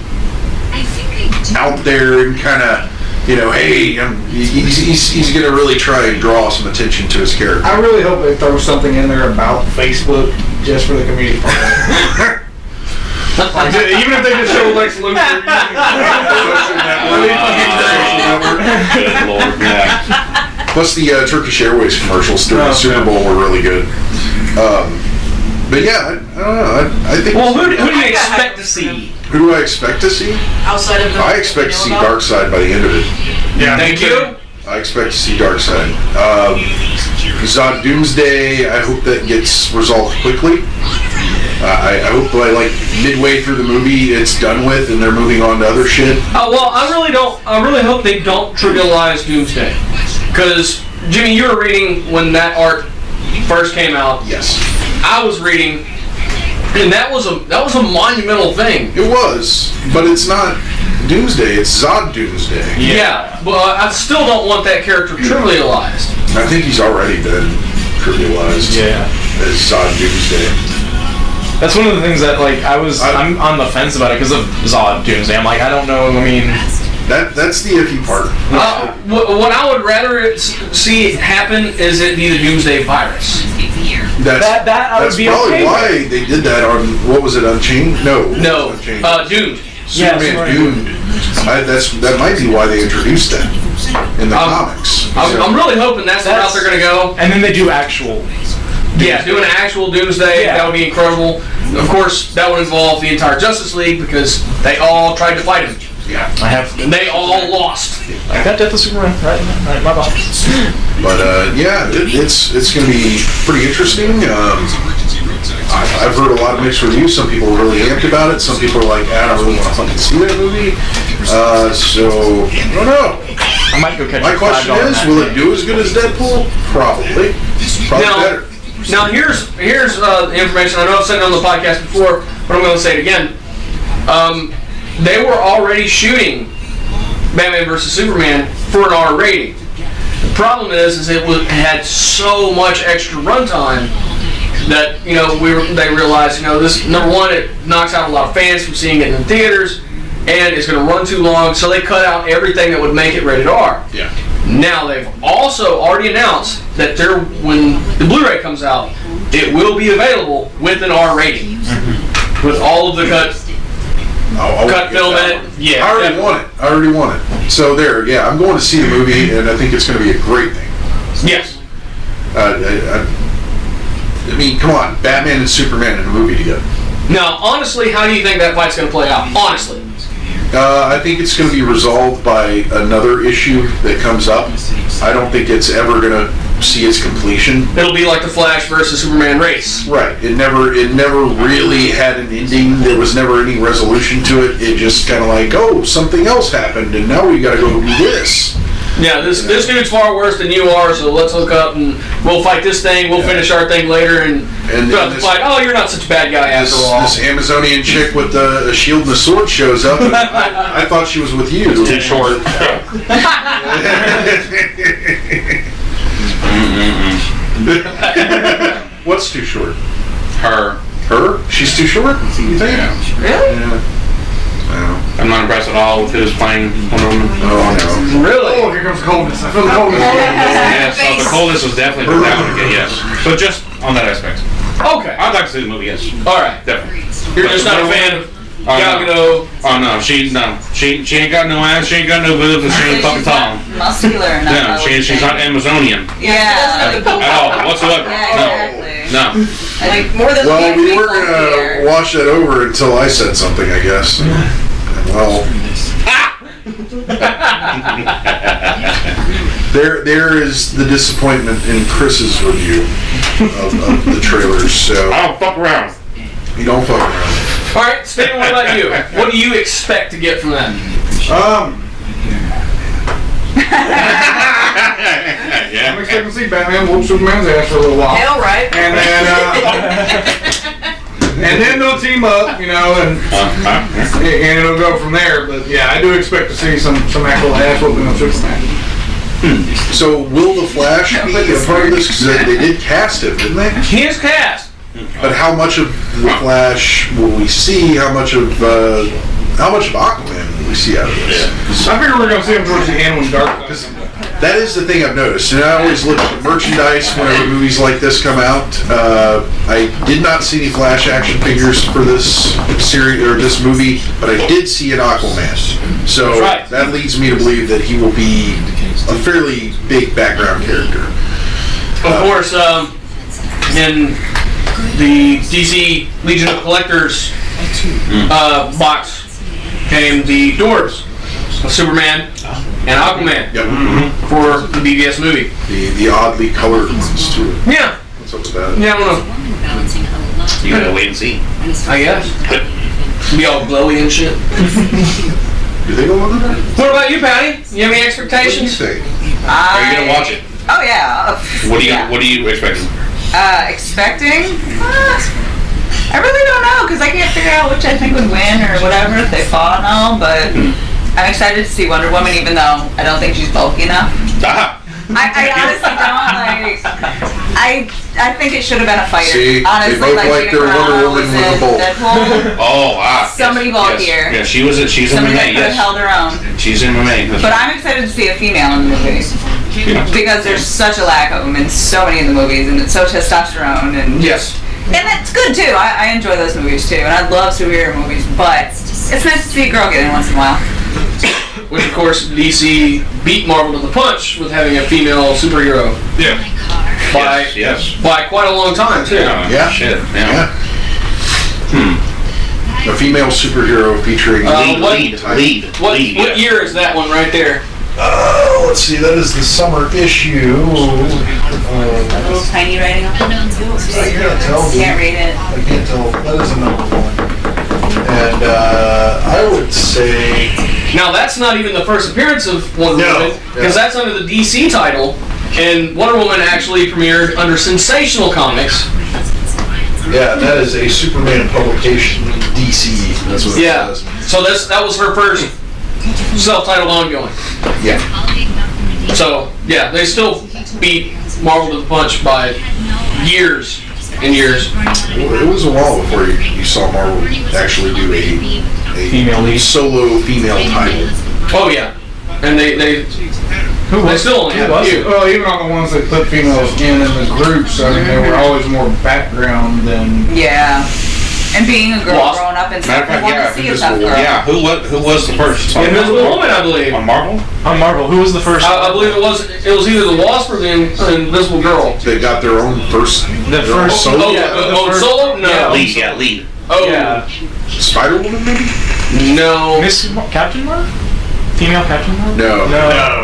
out there and kind of, hey, he's going to really try and draw some attention to his character. I really hope they throw something in there about Facebook just for the community part. Even if they just show Lex Luthor. Good Lord, yeah. Plus the Turkish Airways commercials during the Super Bowl were really good. But yeah, I don't know. I think. Well, who do you expect to see? Who do I expect to see? outside of the. I expect to see Darkseid by the end of it. Yeah. Thank you. I expect to see Darkseid. Zod Doomsday, I hope that gets resolved quickly. I hope by midway through the movie it's done with and they're moving on to other shit. Well, I really hope they don't trivialize Doomsday. Because, Jimmy, you were reading when that art first came out. Yes. I was reading, and that was a monumental thing. It was, but it's not Doomsday, it's Zod Doomsday. Yeah, but I still don't want that character trivialized. I think he's already been trivialized as Zod Doomsday. That's one of the things that I'm on the fence about it because of Zod Doomsday. I'm like, I don't know. I mean, That's the iffy part. What I would rather see happen is it be the Doomsday Virus. That I would That's be probably okay why with. they did that on, what was it, Unchained? No. Unchained. Doomed. Superman Doomed. That might be why they introduced that in the comics. I'm really hoping that's the route they're going to go. And then they do actual. Yeah, doing an actual Doomsday, that would be incredible. Of course, that would involve the entire Justice League because they all tried to fight him. Yeah. And they all lost. I got Death of Superman. Right, my bad. But yeah, it's going to be pretty interesting. I've heard a lot of mixed reviews. Some people are really amped about it. Some people are like, I don't really want to fucking see that movie. So, I don't know. I might go catch My question is, will it do as good as Deadpool? Probably. Better. Now here's the information. I know I've said it on the podcast before, but I'm going to say it again. They were already shooting Batman vs Superman for an R rating. The problem is it had so much extra runtime that they realized this, number one, it knocks out a lot of fans from seeing it in the theaters, and it's going to run too long, so they cut out everything that would make it rated R. Yeah. Now they've also already announced that when the Blu-ray comes out, it will be available with an R rating, with all of the cut film in it. Yeah, I already want it. So there, yeah, I'm going to see the movie, and I think it's going to be a great thing. Yes. I mean, come on, Batman and Superman in a movie together. Now, honestly, how do you think that fight's going to play out? Honestly. I think it's going to be resolved by another issue that comes up. I don't think it's ever going to see its completion. It'll be like the Flash versus Superman race. Right. It never really had an ending. There was never any resolution to it. It just kind of like, oh, something else happened, and now we got to go do this. Yeah, this dude's far worse than you are, so let's hook up and we'll fight this thing. We'll finish our thing later, and throughout the fight, oh, you're not such a bad guy after all. This Amazonian chick with a shield and a sword shows up, and I thought she was with you. It's too short. What's too short? Her? She's too short? You think? Yeah. Really? Yeah. I'm not impressed at all with who's playing Wonder Woman. Oh, no. Really? Oh, here comes coldness. I feel the coldness. Yes, the coldness was definitely put that one again, yes. But just on that aspect. Okay. I'd like to see the movie, yes. Alright. Definitely. You're just not a fan of Gal Gadot. Oh no, she ain't got no ass, she ain't got no boobs, and she ain't fucking tall. Muscular enough. No, she's not Amazonian Yeah. at all, whatsoever. Yeah, exactly. No. Like more than Well, like we were going to wash that over until I said something, I guess. Well, there is the disappointment in Chris's review of the trailers. So I don't fuck around. You don't fuck around. All right, Stan, what about you? What do you expect to get from that? Yeah. I'm expecting to see Batman whoop Superman's ass for a little while. hell right. And then, and then they'll team up, and it'll go from there. But yeah, I do expect to see some actual ass whooping of Superman. So will the Flash be a part of this? Because they did cast him, didn't they? He is cast. But how much of the Flash will we see? How much of Aquaman will we see out of this? I figure we're gonna see him towards the end when Dark. That is the thing I've noticed, and I always look at merchandise whenever movies like this come out. I did not see any Flash action figures for this series or this movie, but I did see an Aquaman. So that leads me to believe that he will be a fairly big background character. Of course, in the DC Legion of Collectors box came the doors of Superman and Aquaman for the BVS movie. The oddly colored ones too. Yeah. What's up with that? Yeah, I don't know. You gotta wait and see. I guess. Be all glowy and shit. Do they go on that? What about you, Patty? You have any expectations? What do you think? Are you gonna watch it? Oh yeah. What are you expecting? Expecting? I really don't know because I can't figure out which I think would win or whatever if they fought and all. But I'm excited to see Wonder Woman, even though I don't think she's bulky enough. I honestly don't like. I I think it should have been a fighter. See, honestly, they both like Gina their Wonder Carano Woman was with a in bolt. Deadpool. Oh, wow. Somebody bulkier. Yeah, she's in Somebody that MMA, could have yes. held her own. She's in MMA. But I'm excited to see a female in the movie. Yeah. Because there's such a lack of them in so many of the movies, and it's so testosterone, and Yes. it's good too. I enjoy those movies too, and I love superhero movies, but it's nice to see a girl get in once in a while. Which, of course, DC beat Marvel to the punch with having a female superhero. Yeah. Yes. By quite a long time, too. Yeah. Shit. Yeah. A female superhero featuring Lead. What year is that one right there? let's see, that is the summer issue. A little tiny writing on it. I can't tell. Can't read it. I can't tell. That is a number one. And I would say... Now, that's not even the first appearance of Wonder Woman, because that's under the DC title, and Wonder Woman actually premiered under Sensational Comics. Yeah, that is a Superman publication, DC. That's what it says. So that was her first self-titled ongoing. Yeah. So, yeah, they still beat Marvel to the punch by years and years. It was a while before you saw Marvel actually do a Female lead. solo female title. Oh, yeah. And they still only have a few. Well, even on the ones that put females in the groups, I mean, they were always more background than. Yeah. And being a girl Lost. growing up and Matter stuff, of I fact, want to see a tough girl. Yeah, who was the first? Invisible Woman, I believe. On Marvel? On Marvel, who was the first? I believe it was either the Wasp or the Invisible Girl. They got their own first... The first- solo? Oh, yeah. first- Solo? No. Yeah. Lead. Oh, Yeah. Spider-Woman, maybe? No. Captain Marvel? Female Captain Marvel? No.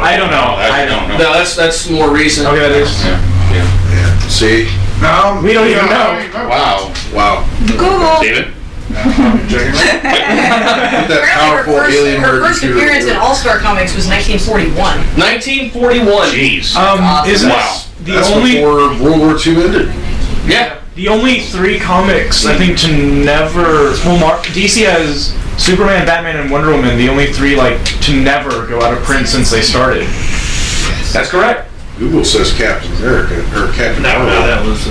I don't know. I don't know. No, that's more recent. Okay, that is. Yeah. See? No, We don't even know. Wow. Wow. Google. David? That powerful alien her first computer. appearance in All-Star Comics was 1941. 1941. Jeez. Is Wow. the That's only before World War II ended. Yeah. the only 3 comics I think to never? Well, DC has Superman, Batman, and Wonder Woman. The only 3 to never go out of print since they started. That's correct. Google says Captain America, or Captain Marvel. that was.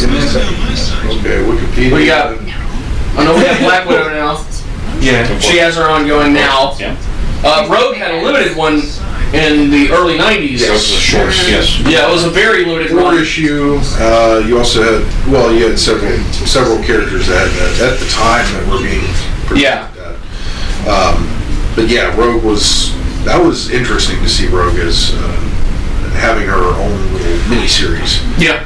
Okay, Wikipedia. We got. I know we have Black Widow now. Yeah. She has her ongoing now. Yeah. Rogue had a limited one in the early 90s. That was a short, yes. Yeah, it was a very limited Four run. issue. You also had, you had several characters that at the time that were being produced. Yeah. But yeah, Rogue that was interesting to see Rogue as having her own little miniseries. Yeah.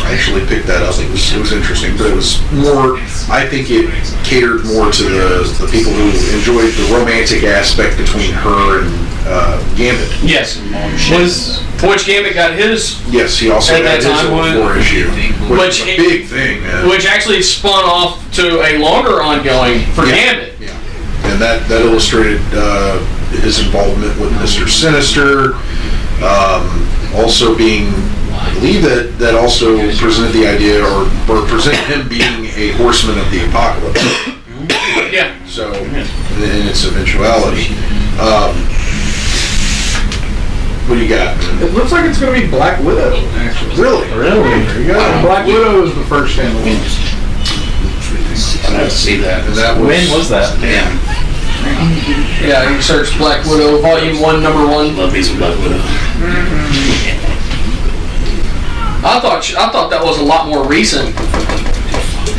I actually picked that up. It was interesting, but it was more. I think it catered more to the people who enjoyed the romantic aspect between her and Gambit. Yes. Which Gambit got his, Yes, he also At had that his time, own 4 issue, which is a big thing, man. which actually spun off to a longer ongoing for Yeah. Gambit. Yeah, and that illustrated his involvement with Mr. Sinister. Also being, I believe that also presented the idea, or presented him being a horseman of the apocalypse. Yeah. So, in its eventuality. What do you got, man? It looks like it's going to be Black Widow, actually. Really? There you go. Black Widow is the first standalone. I'd have to see that. And that was, When was that? Damn. Yeah, you search Black Widow, Volume 1, Number 1. Love me some Black Widow. I thought that was a lot more recent.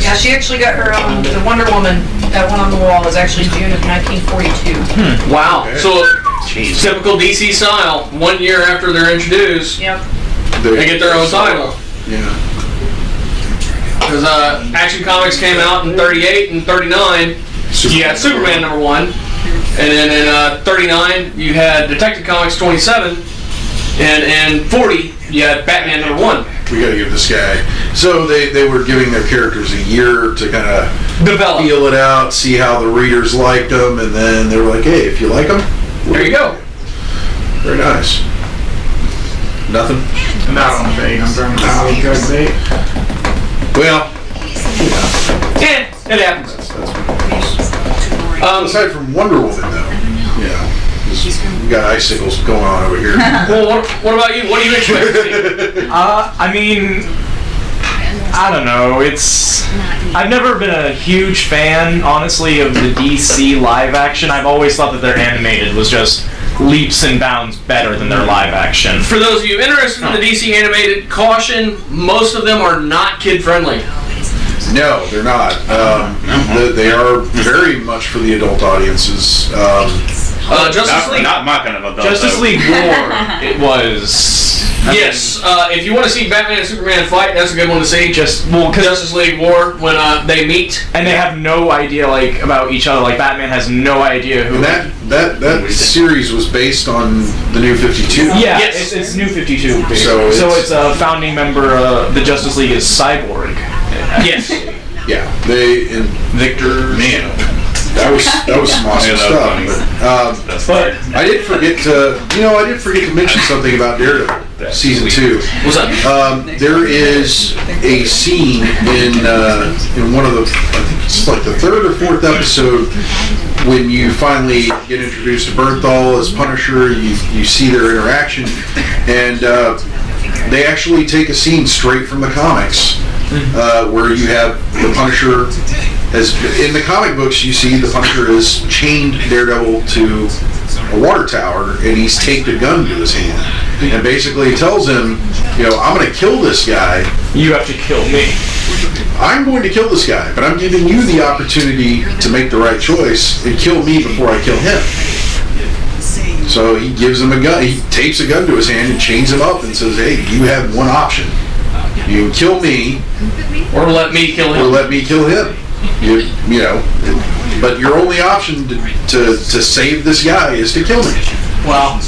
Yeah, she actually got her the Wonder Woman, that one on the wall, was actually June of 1942. Wow. Okay. So, Jeez. typical DC style, 1 year after they're introduced, Yep. they get their own title. Yeah. Because Action Comics came out in 38 and 39. You had Superman number 1. And then in 39, you had Detective Comics 27. And in 40, you had Batman number 1. We got to give this guy. So they were giving their characters a year to kind of Develop. feel it out, see how the readers liked them, and then they were like, "Hey, if you like them, There you go. Very nice. Nothing. Not on bait. I'm trying to think of bait. Well, Yeah, it happens. aside from Wonder Woman, though, yeah, We got icicles going on over here. Well, what about you? What do you expect to see? I mean, I don't know. I've never been a huge fan, honestly, of the DC live action. I've always thought that their animated was just leaps and bounds better than their live action. For those of you interested in the DC animated, caution, most of them are not kid-friendly. No, they're not. They are very much for the adult audiences. Justice League. Not my kind of adult. Justice League War, it was... Yes, if you want to see Batman and Superman fight, that's a good one to see. Justice League War when they meet, and they have no idea about each other. Like Batman has no idea who. And that series was based on the New 52. Yeah, yes. it's New 52. So it's a founding member. The Justice League is Cyborg. Yes. Yeah, Victor. Man, that was some awesome stuff. But I did forget to mention something about Daredevil season 2. What's that? There is a scene in one of the, I think it's like the 3rd or 4th episode, when you finally get introduced to Bernthal as Punisher. You see their interaction, and they actually take a scene straight from the comics, where you have the Punisher. As in the comic books, you see the Punisher has chained Daredevil to a water tower, and he's taped a gun to his hand, and basically tells him, I'm going to kill this guy. You have to kill me. I'm going to kill this guy, but I'm giving you the opportunity to make the right choice and kill me before I kill him. So he gives him a gun. He tapes a gun to his hand and chains him up and says, hey, you have one option. You kill me, or let me kill him. Or let me kill him. But your only option to save this guy is to kill me. Wow.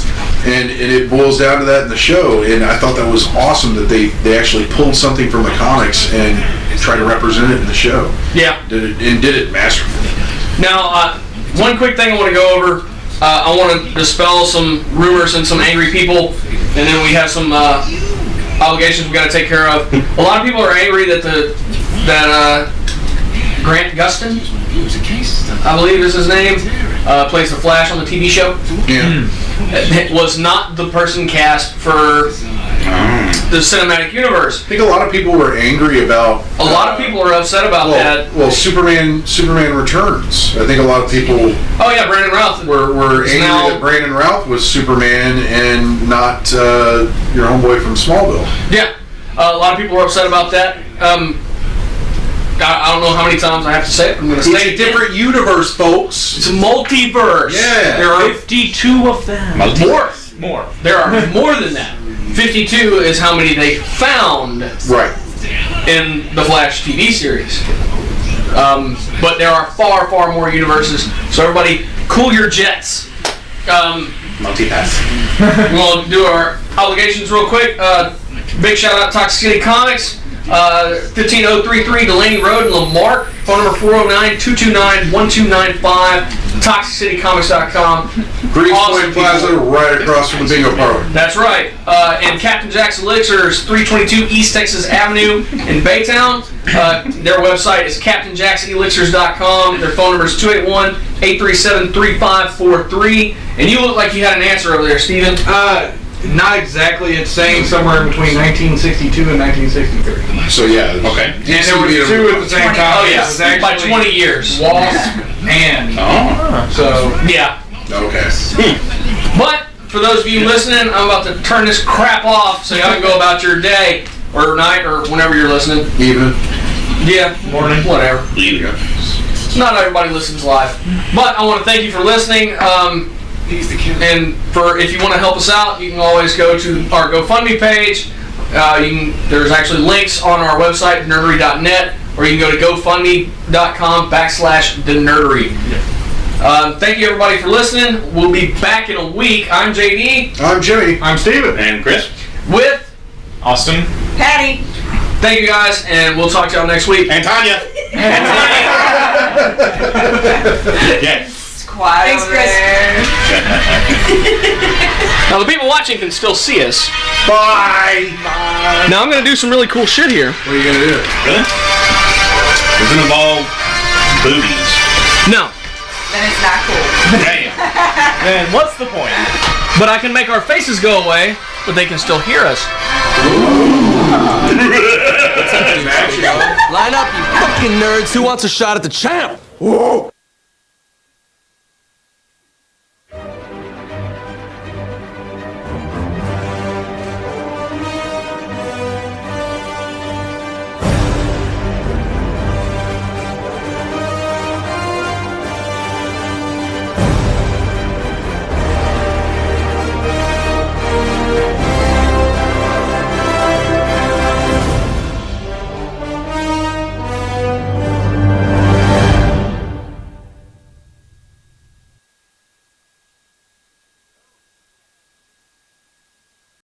And it boils down to that in the show, and I thought that was awesome that they actually pulled something from the comics and tried to represent it in the show. Yeah. Did it masterfully. Now, one quick thing I want to go over. I want to dispel some rumors and some angry people, and then we have some obligations we got to take care of. A lot of people are angry that Grant Gustin, I believe is his name, plays the Flash on the TV show. Yeah. It was not the person cast for the cinematic universe. I think a lot of people were angry about. A lot of people are upset about that. Well, Superman Returns. I think a lot of people. Oh yeah, Brandon Routh were angry that Brandon Routh was Superman and not your homeboy from Smallville. Yeah, a lot of people were upset about that. I don't know how many times I have to say it. I'm going to say it. It's a different universe, folks. It's a multiverse. Yeah. There are 52 of them. More. There are more than that. 52 is how many they found in the Flash TV series. But there are far, far more universes. So everybody, cool your jets. Multipass. We'll do our obligations real quick. Big shout out to Toxic City Comics. 15033 Delaney Road in Lamar. Phone number 409-229-1295. ToxicCityComics.com. Greens Point Plaza, right across from the bingo parlor. That's right. And Captain Jack's Elixirs, 322 East Texas Avenue in Baytown. Their website is CaptainJacksElixirs.com. Their phone number is 281-837-3543. And you look like you had an answer over there, Steven. Not exactly. It's saying somewhere between 1962 and 1963. So yeah. Okay. And there were two at the same time. Oh yeah, by 20 years. Wasp and. So yeah. Okay. But for those of you listening, I'm about to turn this crap off so y'all can go about your day or night or whenever you're listening. Evening. Yeah. Morning. Whatever. Yeah. Not everybody listens live, but I want to thank you for listening. And if you want to help us out, you can always go to our GoFundMe page. There's actually links on our website, nerdery.net, or you can go to gofundme.com/thenerdery. Thank you everybody for listening. We'll be back in a week. I'm JD. I'm Jimmy. I'm Steven. And Chris. With Austin. Patty. Thank you guys, and we'll talk to y'all next week. And Tanya. Yes. Quiet. Thanks, Chris. Now the people watching can still see us. Bye. Now I'm going to do some really cool shit here. What are you gonna do? Really? Doesn't involve boobies. No. Then it's not cool. Damn. then what's the point? But I can make our faces go away, but they can still hear us. Line up, you fucking nerds. Who wants a shot at the champ? Whoa.